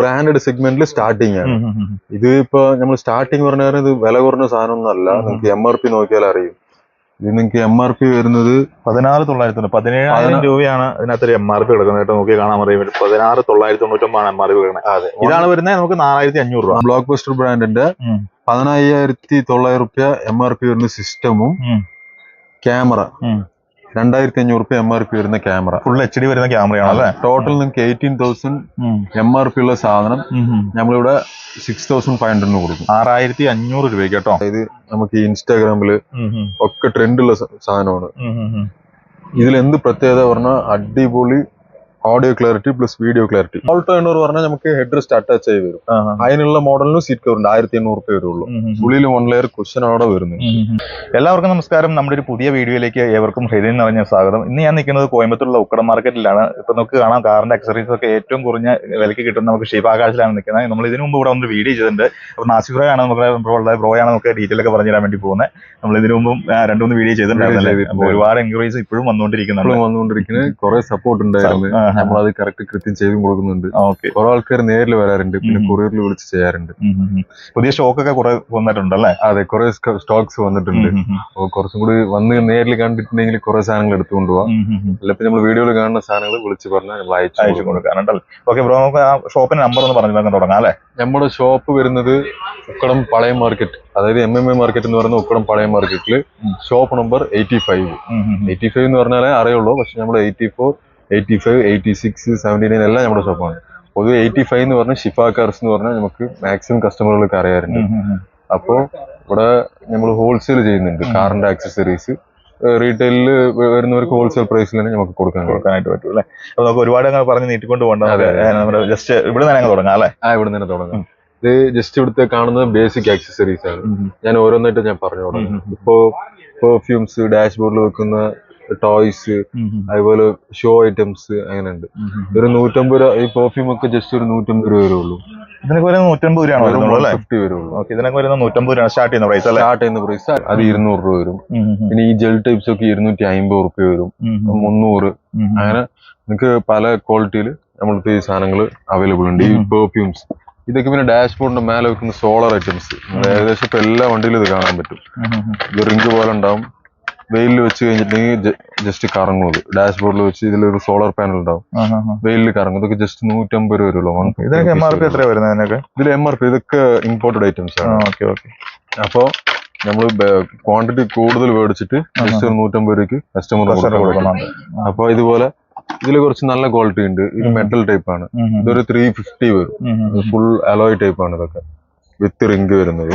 Branded സെഗ്മെന്റിൽ starting ആണ്. ഇത് ഇപ്പൊ നമ്മൾ സ്റ്റാർട്ടിംഗ് പറഞ്ഞാൽ ഇത് വില കുറഞ്ഞ സാധനം ഒന്നല്ല. നിങ്ങൾക്ക് MRP നോക്കിയാൽ അറിയും. ഇത് നിങ്ങൾക്ക് MRP വരുന്നത് 16,900, 17,000 രൂപയാണ് ഇതിനകത്തൊരു MRP കിടക്കുന്നത്. നോക്കി കാണാൻ പറയും 16,999 MRP കിടക്കുന്നത്. ഇതാണ് വരുന്നത് നമുക്ക് 4,500 രൂപ. ബ്ലോക്ക് ബസ്റ്റർ ബ്രാൻഡിന്റെ 15,900 MRP വരുന്ന സിസ്റ്റമും ക്യാമറ 2,500 രൂപ MRP വരുന്ന ക്യാമറ, ഫുൾ HD വരുന്ന ക്യാമറയാണ് അല്ലേ. ടോട്ടൽ നിങ്ങൾക്ക് 18,000 MRP ഉള്ള സാധനം നമ്മളിവിടെ 6,500 കൊടുക്കും. 6,500 രൂപയ്ക്ക് കേട്ടോ. ഇത് നമുക്ക് ഇൻസ്റ്റാഗ്രാമില് ഒക്കെ ട്രെൻഡുള്ള സാധനമാണ്. ഇതിൽ എന്ത് പ്രത്യേകത പറഞ്ഞാൽ അടിപൊളി audio clarity plus video clarity. Alto 800 പറഞ്ഞാൽ നമുക്ക് ഹെഡ് റെസ്റ്റ് അറ്റാച്ച് ആയി വരും. അതിനുള്ള മോഡലിനും സീറ്റ് കവർ ഉണ്ട്. 1,800 രൂപ വരുള്ളൂ. ഉള്ളിൽ 1 ലെയർ കുഷൻ അവിടെ വരുന്നു. എല്ലാവർക്കും നമസ്കാരം. നമ്മുടെ ഒരു പുതിയ വീഡിയോയിലേക്ക് ഏവർക്കും ഹൃദയം നിറഞ്ഞ സ്വാഗതം. ഇന്ന് ഞാൻ നിൽക്കുന്നത് കോയമ്പത്തൂരുള്ള ഉക്കട മാർക്കറ്റിലാണ്. ഇപ്പൊ നമുക്ക് കാണാം കാറിന്റെ അക്സറീസ് ഒക്കെ ഏറ്റവും കുറഞ്ഞ വിലയ്ക്ക് കിട്ടുന്ന നമുക്ക് ഷിബാകാശിലാണ് നിൽക്കുന്നത്. നമ്മൾ ഇതിനു മുമ്പ് ഇവിടെ വന്നൊരു വീഡിയോ ചെയ്തിട്ടുണ്ട്. അപ്പൊ നാസിബ്രോയാണ് നമുക്ക് ബ്രോയാണ് നമുക്ക് ഡീറ്റെയിൽ ഒക്കെ പറഞ്ഞു തരാൻ വേണ്ടി പോകുന്നത്. നമ്മൾ ഇതിനു മുമ്പും 2-3 വീഡിയോ ചെയ്തിട്ടുണ്ടായിരുന്നു. ഒരുപാട് എൻക്വയറീസ് ഇപ്പോഴും വന്നുകൊണ്ടിരിക്കുന്നത്. കുറെ സപ്പോർട്ട് ഉണ്ടായിരുന്നു. നമ്മളത് കറക്റ്റ് കൃത്യം ചെയ്തും കൊടുക്കുന്നുണ്ട്. കുറെ ആൾക്കാർ നേരിൽ വരാറുണ്ട്, പിന്നെ കൊറിയറിൽ വിളിച്ച് ചെയ്യാറുണ്ട്. പുതിയ സ്റ്റോക്ക് ഒക്കെ കുറെ വന്നിട്ടുണ്ടല്ലേ? അതെ, കുറെ സ്റ്റോക്സ് വന്നിട്ടുണ്ട്. കുറച്ചും കൂടി വന്ന് നേരിൽ കണ്ടിട്ടുണ്ടെങ്കിൽ കുറെ സാധനങ്ങൾ എടുത്തുകൊണ്ട് പോവാം. അല്ലെങ്കിൽ നമ്മൾ വീഡിയോയിൽ കാണുന്ന സാധനങ്ങൾ വിളിച്ച് പറഞ്ഞാൽ നമ്മൾ അയച്ചു കൊടുക്കാനുണ്ടല്ലോ. ഓക്കെ ബ്രോ, നമുക്ക് ആ ഷോപ്പിന്റെ നമ്പർ ഒന്ന് പറഞ്ഞു തുടങ്ങാം അല്ലേ? നമ്മുടെ ഷോപ്പ് വരുന്നത് ഉക്കടം പഴയ മാർക്കറ്റ്, അതായത് MMA മാർക്കറ്റ് എന്ന് പറയുന്ന ഉക്കടം പഴയ മാർക്കറ്റില് ഷോപ്പ് നമ്പർ 85. 85 എന്ന് പറഞ്ഞാലേ അറിയുള്ളൂ. പക്ഷെ നമ്മുടെ 84, 85, 86, 79 എല്ലാം നമ്മുടെ ഷോപ്പാണ്. പൊതുവെ 85 എന്ന് പറഞ്ഞാൽ ഷിഫ കാർസ് എന്ന് പറഞ്ഞാൽ നമുക്ക് മാക്സിമം കസ്റ്റമറുകൾക്ക് അറിയാറുണ്ട്. അപ്പോൾ ഇവിടെ നമ്മൾ ഹോൾസെയിൽ ചെയ്യുന്നുണ്ട്. കാറിന്റെ ആക്സസറീസ് റീറ്റെയിലിൽ വരുന്നവർക്ക് ഹോൾസെയിൽ പ്രൈസിൽ തന്നെ നമുക്ക് കൊടുക്കാനായിട്ട് പറ്റും അല്ലേ? അപ്പൊ നമുക്ക് ഒരുപാട് പറഞ്ഞ് നീട്ടിക്കൊണ്ട് പോകണ്ട. ജസ്റ്റ് ഇവിടെ തന്നെ തുടങ്ങാം അല്ലേ? ഇവിടെ തന്നെ തുടങ്ങാം. ഇത് ജസ്റ്റ് ഇവിടുത്തെ കാണുന്നത് ബേസിക് ആക്സസറീസ് ആണ്. ഞാൻ ഓരോന്നായിട്ട് ഞാൻ പറഞ്ഞു തുടങ്ങും. ഇപ്പോ പെർഫ്യൂംസ്, ഡാഷ്ബോർഡിൽ വെക്കുന്ന ടോയ്സ്, അതുപോലെ ഷോ ഐറ്റംസ് അങ്ങനെ ഉണ്ട്. ഒരു 150 രൂപ. ഈ പെർഫ്യൂം ഒക്കെ ജസ്റ്റ് ഒരു 150 രൂപ വരുള്ളൂ. ഇതിനൊക്കെ വരുന്നത് 150 രൂപയാണ്, 50 വരുള്ളൂ. ഇതിനൊക്കെ വരുന്നത് 150 രൂപ സ്റ്റാർട്ട് ചെയ്യുന്ന പ്രൈസ്. അത് 200 രൂപ വരും. പിന്നെ ഈ ജെൽ ടൈപ്സ് ഒക്കെ 250 രൂപ വരും, 300. അങ്ങനെ നിങ്ങൾക്ക് പല ക്വാളിറ്റിയിൽ നമ്മൾക്ക് ഈ സാധനങ്ങൾ അവൈലബിൾ ഉണ്ട്. ഈ പെർഫ്യൂംസ് ഇതൊക്കെ പിന്നെ ഡാഷ്ബോർഡിന്റെ മേലെ വെക്കുന്ന സോളർ ഐറ്റംസ് ഏകദേശം ഇപ്പൊ എല്ലാ വണ്ടിയിലും ഇത് കാണാൻ പറ്റും. ഇത് റിംഗ് പോലെ ഉണ്ടാവും. വെയിലിൽ വെച്ച് കഴിഞ്ഞിട്ടുണ്ടെങ്കിൽ ജസ്റ്റ് കറങ്ങും. അത് ഡാഷ്ബോർഡിൽ വെച്ച് ഇതിലൊരു സോളാർ പാനൽ ഉണ്ടാവും, വെയിലിൽ കറങ്ങും. ഇതൊക്കെ ജസ്റ്റ് 150 രൂപ വരുള്ളൂ. ഇതിൽ MRP ഇതൊക്കെ ഇമ്പോർട്ടഡ് ഐറ്റംസ് ആണ്. അപ്പൊ നമ്മള് ക്വാണ്ടിറ്റി കൂടുതൽ മേടിച്ചിട്ട് ജസ്റ്റ് 150 രൂപയ്ക്ക് കസ്റ്റമർ കൊടുക്കണം. അപ്പൊ ഇതുപോലെ ഇതിൽ കുറച്ച് നല്ല ക്വാളിറ്റി ഉണ്ട്. ഇത് മെറ്റൽ ടൈപ്പ് ആണ്. ഇതൊരു 350 വരും. ഫുൾ അലോയ് ടൈപ്പ് ആണ്. ഇതൊക്കെ വിത്ത് റിംഗ് വരുന്നത്.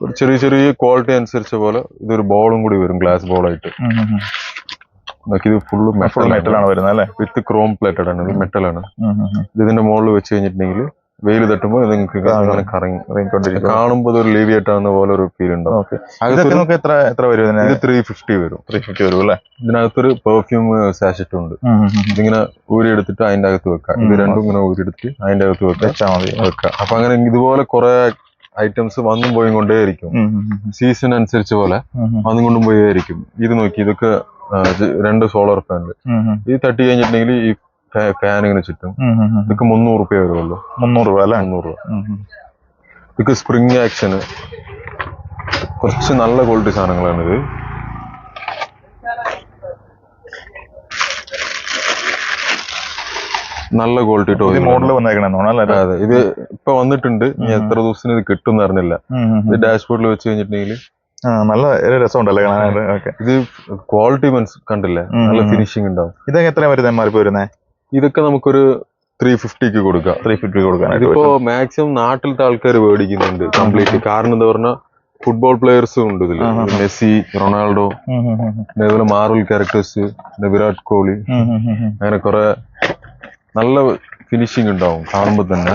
ഒരു ചെറിയ ചെറിയ ക്വാളിറ്റി അനുസരിച്ച പോലെ ഇതൊരു ബോളും കൂടി വരും, ഗ്ലാസ് ബോളായിട്ട്. ഇത് ഫുള്ള് മെറ്റലാണ് വരുന്നത് അല്ലേ? വിത്ത് ക്രോം പ്ലേറ്റഡ് ആണ്. ഇത് മെറ്റലാണ്. ഇതിന്റെ മുകളിൽ വെച്ച് കഴിഞ്ഞിട്ടുണ്ടെങ്കിൽ വെയിൽ തട്ടുമ്പോൾ നിങ്ങൾക്ക് കാണുമ്പോൾ ഒരു ലേവിയേറ്റാകുന്ന പോലെ ഒരു ഫീൽ ഉണ്ടാവും. എത്ര വരും? ഇത് 350 വരും. 350 വരും അല്ലേ? ഇതിനകത്തൊരു പെർഫ്യൂം സാഷറ്റ് ഉണ്ട്. ഇതിങ്ങനെ ഊരിയെടുത്തിട്ട് അതിന്റെ അകത്ത് വെക്കാം. ഇത് രണ്ടും ഇങ്ങനെ ഊരിയെടുത്തിട്ട് അതിന്റെ അകത്ത് വെക്കാം. അപ്പൊ അങ്ങനെ ഇതുപോലെ കുറെ ഐറ്റംസ് വന്നും പോയും കൊണ്ടേയിരിക്കും. സീസൺ അനുസരിച്ച് പോലെ വന്നും കൊണ്ടും പോയിരിക്കും. ഇത് നോക്കി, ഇതൊക്കെ 2 സോളാർ പാനൽ. ഇത് തട്ടി കഴിഞ്ഞിട്ടുണ്ടെങ്കിൽ ഈ ഫാൻ ഇങ്ങനെ ചുറ്റും. ഇതൊക്കെ 300 രൂപ വരുമല്ലോ. 300 രൂപ അല്ലേ? 300 രൂപ. ഇതൊക്കെ സ്പ്രിംഗ് ആക്ഷന് കുറച്ച് നല്ല ക്വാളിറ്റി സാധനങ്ങളാണിത്. നല്ല ക്വാളിറ്റി മോഡൽ വന്നേക്കണേ. അതെ, ഇത് ഇപ്പൊ വന്നിട്ടുണ്ട്. ഇനി എത്ര ദിവസത്തിന് ഇത് കിട്ടും എന്ന് അറിഞ്ഞില്ല. ഇത് ഡാഷ്ബോർഡിൽ വെച്ച് കഴിഞ്ഞിട്ടുണ്ടെങ്കിൽ നല്ല രസമുണ്ടല്ലേ കാണാനായിട്ട്. ഇത് ക്വാളിറ്റി കണ്ടില്ലേ? നല്ല ഫിനിഷിംഗ് ഉണ്ടാവും. ഇതൊക്കെ എത്ര വരുന്നത് MRP വരുന്നത്? ഇതൊക്കെ നമുക്കൊരു 350 കൊടുക്കാം. 350 കൊടുക്കാം. ഇതിപ്പോ മാക്സിമം നാട്ടിലത്തെ ആൾക്കാർ മേടിക്കുന്നുണ്ട് കംപ്ലീറ്റ്. കാരണം എന്താ പറഞ്ഞാൽ ഫുട്ബോൾ പ്ലേയേഴ്സും ഉണ്ട് ഇതില്. മെസ്സി, റൊണാൾഡോ, അതേപോലെ മാർവൽ ക്യാരക്ടേഴ്സ്, വിരാട് കോഹ്ലി, അങ്ങനെ കുറെ നല്ല ഫിനിഷിംഗ് ഉണ്ടാവും. കാണുമ്പോ തന്നെ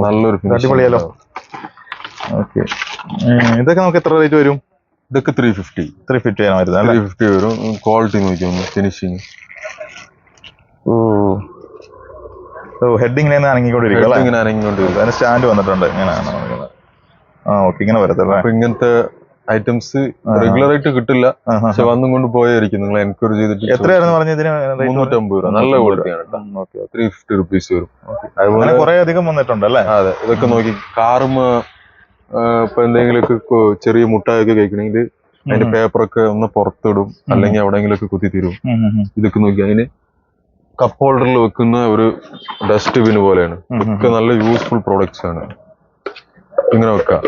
നല്ലൊരു ഫിനിഷിംഗ്. ഇതൊക്കെ നമുക്ക് എത്ര റേറ്റ് വരും? ഇതൊക്കെ 350 ആണ് വരുന്നത്. 350 വരും. Quality നോക്കിയൊന്ന് finishing. ഹെഡ് ഇങ്ങനെ അനങ്ങിക്കൊണ്ടിരിക്കും. സ്റ്റാൻഡ് വന്നിട്ടുണ്ട്. ഇങ്ങനെ വരത്തില്ല. അപ്പൊ ഇങ്ങനത്തെ ഐറ്റംസ് റെഗുലർ ആയിട്ട് കിട്ടില്ല, പക്ഷെ വന്നും കൊണ്ട് പോയായിരിക്കും നിങ്ങൾ എൻക്വയറി ചെയ്തിട്ട്. എത്രയായിരുന്നു പറഞ്ഞതിന്? 350 രൂപ. നല്ല ക്വാളിറ്റിയാണ് കേട്ടോ. 350 റുപ്പീസ് വരും. അതുപോലെ കുറെ അധികം വന്നിട്ടുണ്ട് അല്ലേ? അതെ, ഇതൊക്കെ നോക്കി കാറും ഇപ്പൊ എന്തെങ്കിലുമൊക്കെ ചെറിയ മുട്ടായൊക്കെ കഴിക്കണമെങ്കിൽ അതിന്റെ പേപ്പറൊക്കെ ഒന്ന് പുറത്തിടും, അല്ലെങ്കിൽ എവിടെയെങ്കിലൊക്കെ കുത്തിത്തീരും. ഇതൊക്കെ നോക്കി അതിന് കപ്പ് ഹോൾഡറിൽ വെക്കുന്ന ഒരു ഡസ്റ്റ്ബിൻ പോലെയാണ്. ഇതൊക്കെ നല്ല യൂസ്ഫുൾ പ്രോഡക്ട്സ് ആണ്. ഇങ്ങനെ വെക്കാം,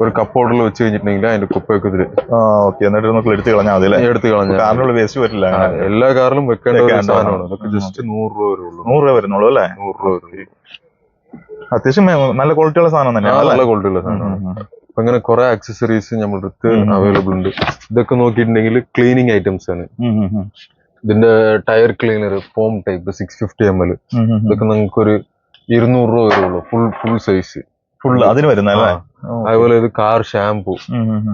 ഒരു കപ്പ് ഹോൾഡറിൽ വെച്ച് കഴിഞ്ഞിട്ടുണ്ടെങ്കിൽ അതിന്റെ കുപ്പയൊക്കെ എന്നിട്ട് നമുക്ക് എടുത്ത് കളഞ്ഞാൽ മതി. എടുത്ത് കളഞ്ഞാൽ കാറിനുള്ള വേസ്റ്റ് വരില്ല. എല്ലാ കാറിലും വെക്കേണ്ട ഒരു സാധനമാണ്. അതൊക്കെ ജസ്റ്റ് 100 രൂപ വരുള്ളൂ. 100 രൂപ വരുന്നുള്ളൂ അല്ലേ? 100 രൂപ വരുള്ളൂ. അത്യാവശ്യം നല്ല ക്വാളിറ്റിയുള്ള സാധനം തന്നെയാണ്. നല്ല ക്വാളിറ്റിയുള്ള സാധനമാണ്. അപ്പൊ അങ്ങനെ കുറെ ആക്സസറീസ് നമ്മുടെ അടുത്ത് അവൈലബിൾ ഉണ്ട്. ഇതൊക്കെ നോക്കിയിട്ടുണ്ടെങ്കിൽ ക്ലീനിങ് ഐറ്റംസ് ആണ്. ഇതിന്റെ tyre cleaner foam type 650 ml, ഇതൊക്കെ നിങ്ങൾക്ക് ഒരു 200 രൂപ വരുള്ളൂ. ഫുൾ സൈസ് ഫുൾ അതിന് വരുന്ന. അതുപോലെ ഇത് കാർ ഷാംപൂ,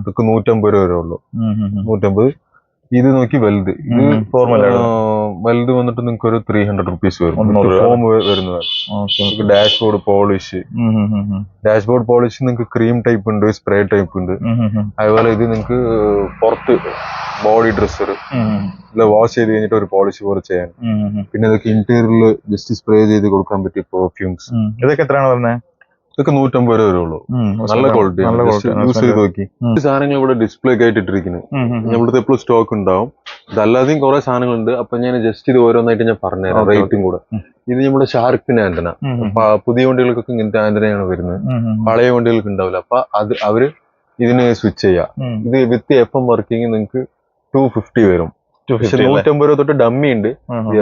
ഇതൊക്കെ 150 രൂപ വരുള്ളൂ. 150. ഇത് നോക്കി വലുത്, ഇത് വലുത് വന്നിട്ട് നിങ്ങൾക്ക് ഒരു 300 റുപ്പീസ് വരും. ഫോം വരുന്നതാണ്. ഡാഷ്ബോർഡ് പോളിഷ്, ഡാഷ്ബോർഡ് പോളിഷ് നിങ്ങൾക്ക് ക്രീം ടൈപ്പ് ഉണ്ട്, സ്പ്രേ ടൈപ്പ് ഉണ്ട്. അതുപോലെ ഇത് നിങ്ങൾക്ക് പുറത്ത് ബോഡി ഡ്രസ്സർ ഇല്ല വാഷ് ചെയ്ത് കഴിഞ്ഞിട്ട് ഒരു പോളിഷ് പോലെ ചെയ്യാൻ. പിന്നെ ഇതൊക്കെ ഇന്റീരിയറിൽ ജസ്റ്റ് സ്പ്രേ ചെയ്ത് കൊടുക്കാൻ പറ്റിയ പെർഫ്യൂംസ്. ഇതൊക്കെ എത്രയാണ് പറഞ്ഞത്? ഇതൊക്കെ 150 രൂപ വരുള്ളൂ. നല്ല ക്വാളിറ്റി, യൂസ് ചെയ്ത് നോക്കി. സാധനങ്ങൾ ഇവിടെ ഡിസ്പ്ലേ ഒക്കെ ആയിട്ട് ഇട്ടിരിക്കുന്നത്. നമ്മളിത് എപ്പോഴും സ്റ്റോക്ക് ഉണ്ടാവും. ഇതല്ലാതെയും കുറെ സാധനങ്ങളുണ്ട്. അപ്പൊ ഞാൻ ജസ്റ്റ് ഇത് ഓരോന്നായിട്ട് ഞാൻ പറഞ്ഞുതരാം, റേറ്റും കൂടെ. ഇത് നമ്മുടെ ഷാർക്കിന്റെ ആന്റന. പുതിയ വണ്ടികൾക്കൊക്കെ ഇങ്ങനത്തെ ആന്റനയാണ് വരുന്നത്, പഴയ വണ്ടികൾക്ക് ഉണ്ടാവില്ല. അപ്പൊ അത് അവര് ഇതിന് സ്വിച്ച് ചെയ്യാം. ഇത് വിത്ത് FM വർക്കിംഗ് നിങ്ങൾക്ക് 250 വരും. 150 രൂപ തൊട്ട് ഡമ്മി ഉണ്ട്.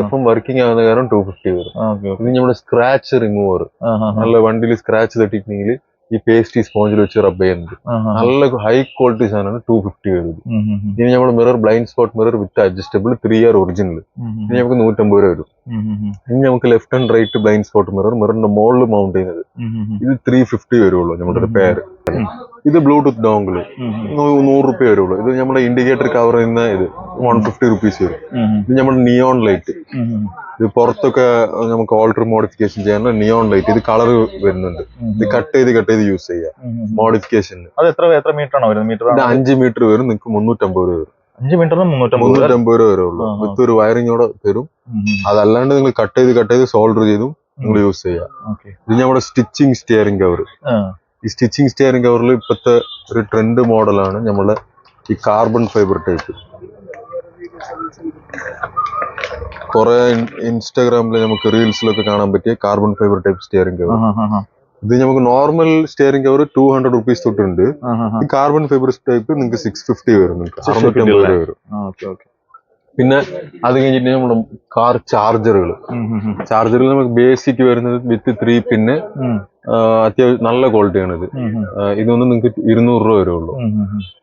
FM വർക്കിംഗ് ആകുന്ന കാരണം 250 വരും. ഇത് നമ്മുടെ സ്ക്രാച്ച് റിമൂവർ. നല്ല വണ്ടിയിൽ സ്ക്രാച്ച് തട്ടിയിട്ടുണ്ടെങ്കിൽ ഈ പേസ്റ്റ് സ്പോഞ്ചിൽ വെച്ച് റബ്ബ് ചെയ്യുന്നത്. നല്ല ഹൈ ക്വാളിറ്റി സാധനമാണ്. 250 വരുന്നത്. ഇനി നമ്മുടെ mirror blind spot mirror with adjustable 3 year original. ഇനി നമുക്ക് 150 രൂപ വരും. ഇനി നമുക്ക് left and right blind spot മിററിന്റെ മുകളിൽ മൗണ്ട് ചെയ്യുന്നത്. ഇത് 350 വരുള്ളൂ നമ്മുടെ പേര്. ഇത് ബ്ലൂടൂത്ത് ഡോങ്കിൾ 100 രൂപ വരുള്ളൂ. ഇത് നമ്മുടെ ഇൻഡിക്കേറ്റർ കവർ ചെയ്യുന്ന ഇത് 150 റുപ്പീസ് വരും. ഇത് നമ്മുടെ നിയോൺ ലൈറ്റ്. ഇത് പുറത്തൊക്കെ നമുക്ക് ഓൾട്ടർ മോഡിഫിക്കേഷൻ ചെയ്യാൻ നിയോൺ ലൈറ്റ്. ഇത് കളർ വരുന്നുണ്ട്. ഇത് കട്ട് ചെയ്ത് യൂസ് ചെയ്യാം മോഡിഫിക്കേഷന്. അത് എത്ര മീറ്റർ ആണോ വരുന്നത്? ഇത് 5 മീറ്റർ വരും. നിങ്ങൾക്ക് 350 രൂപ വരും. 5 മീറ്ററിന് 350 രൂപ വരുള്ളൂ. വിത്ത് ഒരു വയറിങ്ങോടെ തരും. അതല്ലാണ്ട് നിങ്ങൾ കട്ട് ചെയ്ത് സോൾഡർ ചെയ്തും നിങ്ങൾ യൂസ് ചെയ്യാം. ഇത് നമ്മുടെ സ്റ്റിച്ചിങ് സ്റ്റിയറിംഗ് കവർ. ഈ സ്റ്റിച്ചിങ് സ്റ്റിയറിംഗ് കവറിൽ ഇപ്പോഴത്തെ ഒരു ട്രെൻഡ് മോഡലാണ് നമ്മളെ ഈ കാർബൺ ഫൈബർ ടൈപ്പ്. കുറെ ഇൻസ്റ്റാഗ്രാമിൽ നമുക്ക് റീൽസിലൊക്കെ കാണാൻ പറ്റിയ carbon fibre type steering cover. ഇത് നമുക്ക് നോർമൽ സ്റ്റിയറിംഗ് കവർ 200 റുപ്പീസ് തൊട്ടുണ്ട്. ഈ കാർബൺ ഫൈബർ ടൈപ്പ് നിങ്ങൾക്ക് 650 വരും. നിങ്ങൾക്ക് 650 രൂപ വരും. പിന്നെ അത് കഴിഞ്ഞിട്ട് നമ്മുടെ കാർ ചാർജറുകൾ നമുക്ക് ബേസിക് വരുന്നത് വിത്ത് 3 പിന്ന് അത്യാവശ്യം നല്ല ക്വാളിറ്റിയാണ്. ഇതൊന്നും നിങ്ങൾക്ക് 200 രൂപ വരുള്ളൂ.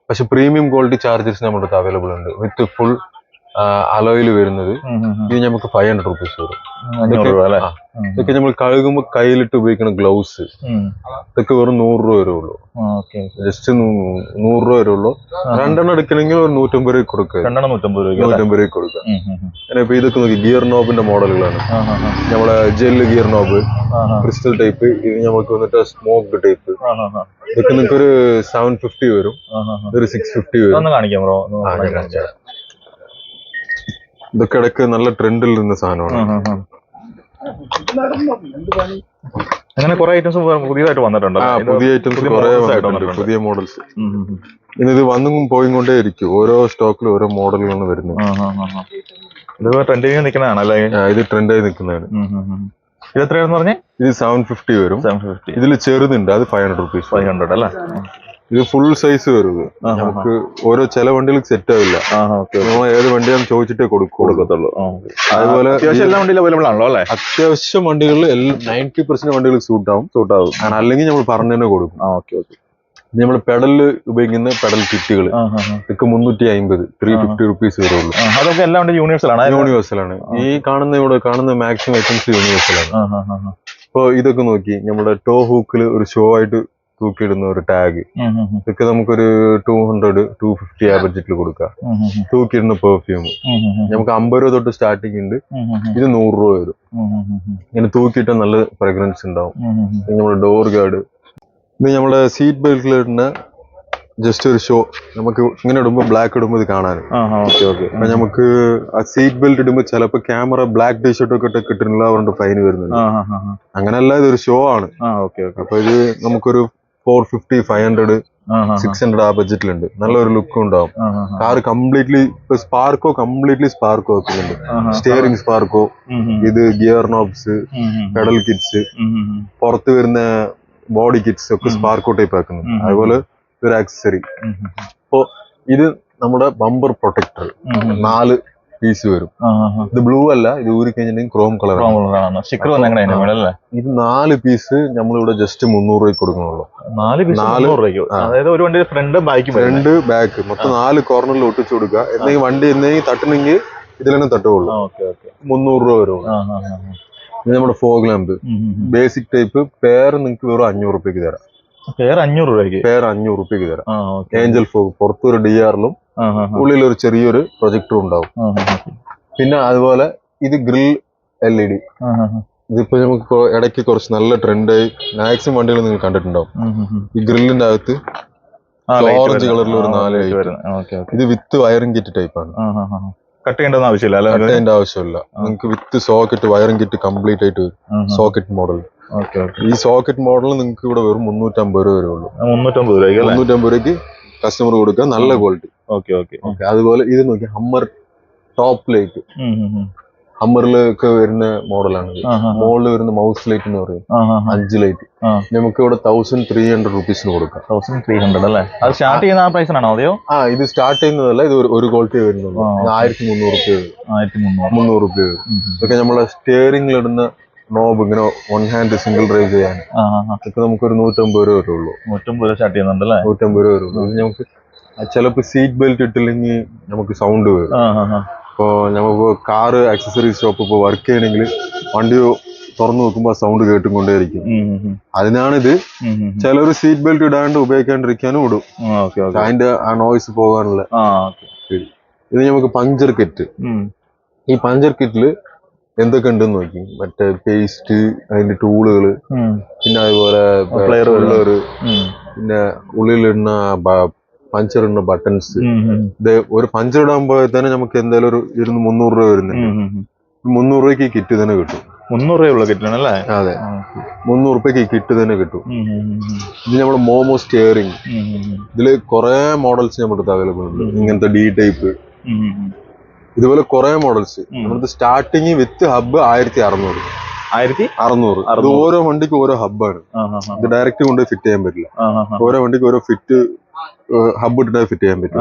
പക്ഷെ പ്രീമിയം ക്വാളിറ്റി ചാർജേഴ്സ് നമ്മുടെ അടുത്ത് അവൈലബിൾ ഉണ്ട് വിത്ത് ഫുൾ അലോയിൽ വരുന്നത്. ഇത് നമുക്ക് 500 റുപ്പീസ് വരും. ഇതൊക്കെ നമ്മൾ കഴുകുമ്പോൾ കയ്യിലിട്ട് ഉപയോഗിക്കുന്ന ഗ്ലൗസ്, ഇതൊക്കെ വെറും 100 രൂപ വരുള്ളൂ. ജസ്റ്റ് 100 രൂപ വരുള്ളൂ. 2 എടുക്കണമെങ്കിൽ ഒരു 150 രൂപ കൊടുക്കുക. 150 രൂപ കൊടുക്കുക. ഇപ്പൊ ഇതൊക്കെ നോക്കി ഗിയർ നോബിന്റെ മോഡലുകളാണ്. നമ്മളെ gel gear knob, crystal type. ഇത് നമുക്ക് വന്നിട്ട് സ്മോക്ക് ടൈപ്പ്. ഇതൊക്കെ നിങ്ങൾക്ക് ഒരു 750 വരും. ഒരു 650 വരും. ഇതൊക്കെ ഇടയ്ക്ക് നല്ല ട്രെൻഡിൽ നിന്ന സാധനമാണ്. അങ്ങനെ കുറെ ഐറ്റംസ് പുതിയതായിട്ട് വന്നിട്ടുണ്ട്. പുതിയ ഐറ്റംസ് കുറെ വന്നിട്ടുണ്ട്, പുതിയ മോഡൽസ്. ഇനി ഇത് വന്നും പോയിക്കൊണ്ടേ ഇരിക്കും. ഓരോ സ്റ്റോക്കിലും ഓരോ മോഡലുകളാണ് വരുന്നത്. ഇത് ട്രെൻഡിങ് നിൽക്കുന്നതാണല്ലേ? ഇത് ട്രെൻഡായി നിൽക്കുന്നതാണ്. ഇത് എത്രയാണെന്ന് പറഞ്ഞേ? ഇത് 750 വരും. 750. ഇതിൽ ചെറുതുണ്ട്, അത് 500 റുപ്പീസ്. 500 അല്ലേ? ഇത് ഫുൾ സൈസ് വരും. നമുക്ക് ഓരോ ചില വണ്ടികൾക്ക് സെറ്റ് ആവില്ല. നമ്മൾ ഏത് വണ്ടിയാണെന്ന് ചോദിച്ചിട്ടേ കൊടുക്കത്തുള്ളൂ. അതുപോലെ എല്ലാ വണ്ടിയിലും അവൈലബിൾ ആണല്ലോ അല്ലേ? അത്യാവശ്യം വണ്ടികളിൽ 90% വണ്ടികൾ സൂട്ട് ആവും. അല്ലെങ്കിൽ നമ്മൾ പറഞ്ഞു തന്നെ കൊടുക്കും. നമ്മൾ പെഡലിൽ ഉപയോഗിക്കുന്ന പെഡൽ കിറ്റുകൾ ഇതൊക്കെ 350, 350 റുപ്പീസ് വരുള്ളൂ. അതൊക്കെ എല്ലാം വണ്ടി യൂണിവേഴ്സലാണ്. ഈ കാണുന്ന മാക്സിമം ഐറ്റംസ് യൂണിവേഴ്സലാണ്. ഇപ്പൊ ഇതൊക്കെ നോക്കി നമ്മുടെ ടോ ഹൂക്കിൽ ഒരു ഷോ ആയിട്ട് തൂക്കിയിടുന്ന ഒരു ടാഗ്, ഇതൊക്കെ നമുക്കൊരു 200, 250 ആ ബഡ്ജറ്റിൽ കൊടുക്കാം. തൂക്കിയിടുന്ന പെർഫ്യൂം നമുക്ക് 50 രൂപ തൊട്ട് സ്റ്റാർട്ടിങ് ഉണ്ട്. ഇത് 100 രൂപ വരും. ഇങ്ങനെ തൂക്കിയിട്ട നല്ല ഫ്രാഗ്രൻസ് ഉണ്ടാവും. നമ്മുടെ ഡോർ ഗാർഡ്. ഇത് നമ്മുടെ സീറ്റ് ബെൽറ്റിലിടുന്ന ജസ്റ്റ് ഒരു ഷോ നമുക്ക് ഇങ്ങനെ ഇടുമ്പോ ബ്ലാക്ക് ഇടുമ്പോ ഇത് കാണാൻ. Okay okay. നമുക്ക് ആ സീറ്റ് ബെൽറ്റ് ഇടുമ്പോ ചിലപ്പോ ക്യാമറ ബ്ലാക്ക് ടീഷർട്ട് ഒക്കെ ഇട്ട് കിട്ടുന്നില്ല, അവരുടെ ഫൈൻ വരുന്നത്. അങ്ങനെയല്ല, ഇതൊരു ഷോ ആണ്. അപ്പൊ ഇത് നമുക്കൊരു 450, 500, 600 ആ ബഡ്ജറ്റിലുണ്ട്. നല്ലൊരു ലുക്കും ഉണ്ടാവും. കാർ കംപ്ലീറ്റ്ലി സ്പാർക്കോ വെക്കുന്നുണ്ട്. സ്റ്റിയറിംഗ് സ്പാർക്കോ, ഇത് ഗിയർ നോബ്സ്, പെഡൽ കിറ്റ്സ്, പുറത്ത് വരുന്ന ബോഡി കിറ്റ്സ് ഒക്കെ സ്പാർക്കോ ടൈപ്പ് ആക്കുന്നുണ്ട്. അതുപോലെ ഒരു ആക്സസറി. അപ്പോ ഇത് നമ്മുടെ ബമ്പർ പ്രൊട്ടക്ടർ 4 പീസ് വരും. ഇത് ബ്ലൂ അല്ല, ഇത് ഊരി കഴിഞ്ഞിട്ടുണ്ടെങ്കിൽ ക്രോം കളർ. ഇത് 4 പീസ് നമ്മളിവിടെ ജസ്റ്റ് 300 രൂപയ്ക്ക് കൊടുക്കണുള്ളൂ. 4 രൂപയ്ക്ക്. അതായത് ഒരു വണ്ടി ഫ്രണ്ട് ബാക്ക് മൊത്തം 4 കോർണറിൽ ഒട്ടിച്ചു കൊടുക്കുക. എന്തെങ്കിലും വണ്ടി എന്തെങ്കിലും തട്ടണമെങ്കിൽ ഇതിൽ തന്നെ തട്ടുള്ളൂ. 300 രൂപ വരും. ഇത് നമ്മുടെ ഫോഗ് ലാമ്പ് ബേസിക് ടൈപ്പ്. പേർ നിങ്ങൾക്ക് വെറും 500 രൂപയ്ക്ക് തരാം. പേർ 500 രൂപയ്ക്ക് തരാം. ഏഞ്ചൽ ഫോഗ് പുറത്തൊരു DRലും ഉള്ളിൽ ഒരു ചെറിയൊരു പ്രൊജക്ടറും ഉണ്ടാവും. പിന്നെ അതുപോലെ ഇത് ഗ്രിൽ LED. ഇതിപ്പോ നമുക്ക് ഇടയ്ക്ക് കുറച്ച് നല്ല ട്രെൻഡായി മാക്സിമം വണ്ടികൾ നിങ്ങൾ കണ്ടിട്ടുണ്ടാവും. ഈ ഗ്രില്ലിന്റെ അകത്ത് ഓറഞ്ച് കളറിൽ ഒരു 4 ലൈറ്റ്. ഇത് വിത്ത് വയറിംഗ് കിറ്റ് ടൈപ്പാണ്. കട്ട് ചെയ്യേണ്ട ആവശ്യമില്ല. നിങ്ങൾക്ക് വിത്ത് സോക്കറ്റ് വയറിംഗ് കിറ്റ് കംപ്ലീറ്റ് ആയിട്ട് സോക്കറ്റ് മോഡൽ. ഈ സോക്കറ്റ് മോഡൽ നിങ്ങൾക്ക് ഇവിടെ വെറും 350 രൂപ വരെ ഉള്ളൂ. 350 രൂപയ്ക്ക് കസ്റ്റമർ കൊടുക്കുക. നല്ല ക്വാളിറ്റി. അതുപോലെ ഇത് നോക്കി, ഹമ്മർ ടോപ്പ് ലൈറ്റ്. ഹമ്മറിലൊക്കെ വരുന്ന മോഡലാണ്. മോളിൽ വരുന്ന മൗസ് ലൈറ്റ് എന്ന് പറയും. 5 ലൈറ്റ് നമുക്ക് ഇവിടെ 1300 റുപ്പീസിന് കൊടുക്കാം. 1300 അല്ലേ? അത് സ്റ്റാർട്ട് ചെയ്യുന്ന ആ പ്രൈസിനാണോ? അതെയോ? ഇത് സ്റ്റാർട്ട് ചെയ്യുന്നതല്ല, ഇത് ഒരു ക്വാളിറ്റി വരുന്നുള്ളൂ. 1300 രൂപ വരും. ഇതൊക്കെ നമ്മളെ സ്റ്റിയറിംഗിൽ ഇടുന്ന നോബ്, ഇങ്ങനെ 1 ഹാൻഡ് സിംഗിൾ ഡ്രൈവ് ചെയ്യാൻ ഇതൊക്കെ നമുക്കൊരു 150 രൂപ വരുള്ളൂ. 150 രൂപ സ്റ്റാർട്ട് ചെയ്യുന്നുണ്ടല്ലേ? 150 രൂപ വരുള്ളൂ. നമുക്ക് ചിലപ്പോ സീറ്റ് ബെൽറ്റ് ഇട്ടില്ലെങ്കിൽ നമുക്ക് സൗണ്ട് വരും. ഇപ്പൊ നമുക്ക് കാറ് ആക്സസറീസ് ഷോപ്പ് ഇപ്പൊ വർക്ക് ചെയ്യണമെങ്കിൽ വണ്ടി തുറന്നു നോക്കുമ്പോ സൗണ്ട് കേട്ടുകൊണ്ടേയിരിക്കും. അതിനാണിത്. ചിലർ സീറ്റ് ബെൽറ്റ് ഇടാണ്ട് ഉപയോഗിക്കാണ്ടിരിക്കാനും ഇടും. അതിന്റെ ആ നോയ്സ് പോകാനുള്ള. ഇത് നമുക്ക് പഞ്ചർ കിറ്റ്. ഈ പഞ്ചർ കിറ്റില് എന്തൊക്കെ ഉണ്ടെന്ന് നോക്കി. മറ്റേ പേസ്റ്റ്, അതിന്റെ ടൂളുകള്, പിന്നെ അതുപോലെ പിന്നെ ഉള്ളിലിടുന്ന പഞ്ചർ ഇടുന്ന ബട്ടൺസ്. ഇത് ഒരു പഞ്ചർ ഇടാകുമ്പോ തന്നെ നമുക്ക് എന്തായാലും ഒരു 300 രൂപ വരുന്നുണ്ട്. 300 രൂപയ്ക്ക് ഈ കിറ്റ് തന്നെ കിട്ടും. 300 രൂപയുള്ള കിറ്റാണല്ലേ? അതെ, 300 രൂപയ്ക്ക് ഈ കിറ്റ് തന്നെ കിട്ടും. ഇത് നമ്മുടെ മോമോ സ്റ്റിയറിംഗ്. ഇതില് കുറെ മോഡൽസ് നമ്മുടെ അടുത്ത് അവൈലബിൾ ഉണ്ട്. ഇങ്ങനത്തെ D ടൈപ്പ്, ഇതുപോലെ കുറെ മോഡൽസ്. നമ്മുടെ സ്റ്റാർട്ടിങ് വിത്ത് ഹബ്ബ് 1600. ഇത് ഓരോ വണ്ടിക്ക് ഓരോ ഹബ്ബാണ്. ഇത് ഡയറക്റ്റ് കൊണ്ട് ഫിറ്റ് ചെയ്യാൻ പറ്റില്ല. ഓരോ വണ്ടിക്ക് ഓരോ ഹബ്ബ് ഇട്ടിട്ട് ഫിറ്റ് ചെയ്യാൻ പറ്റും.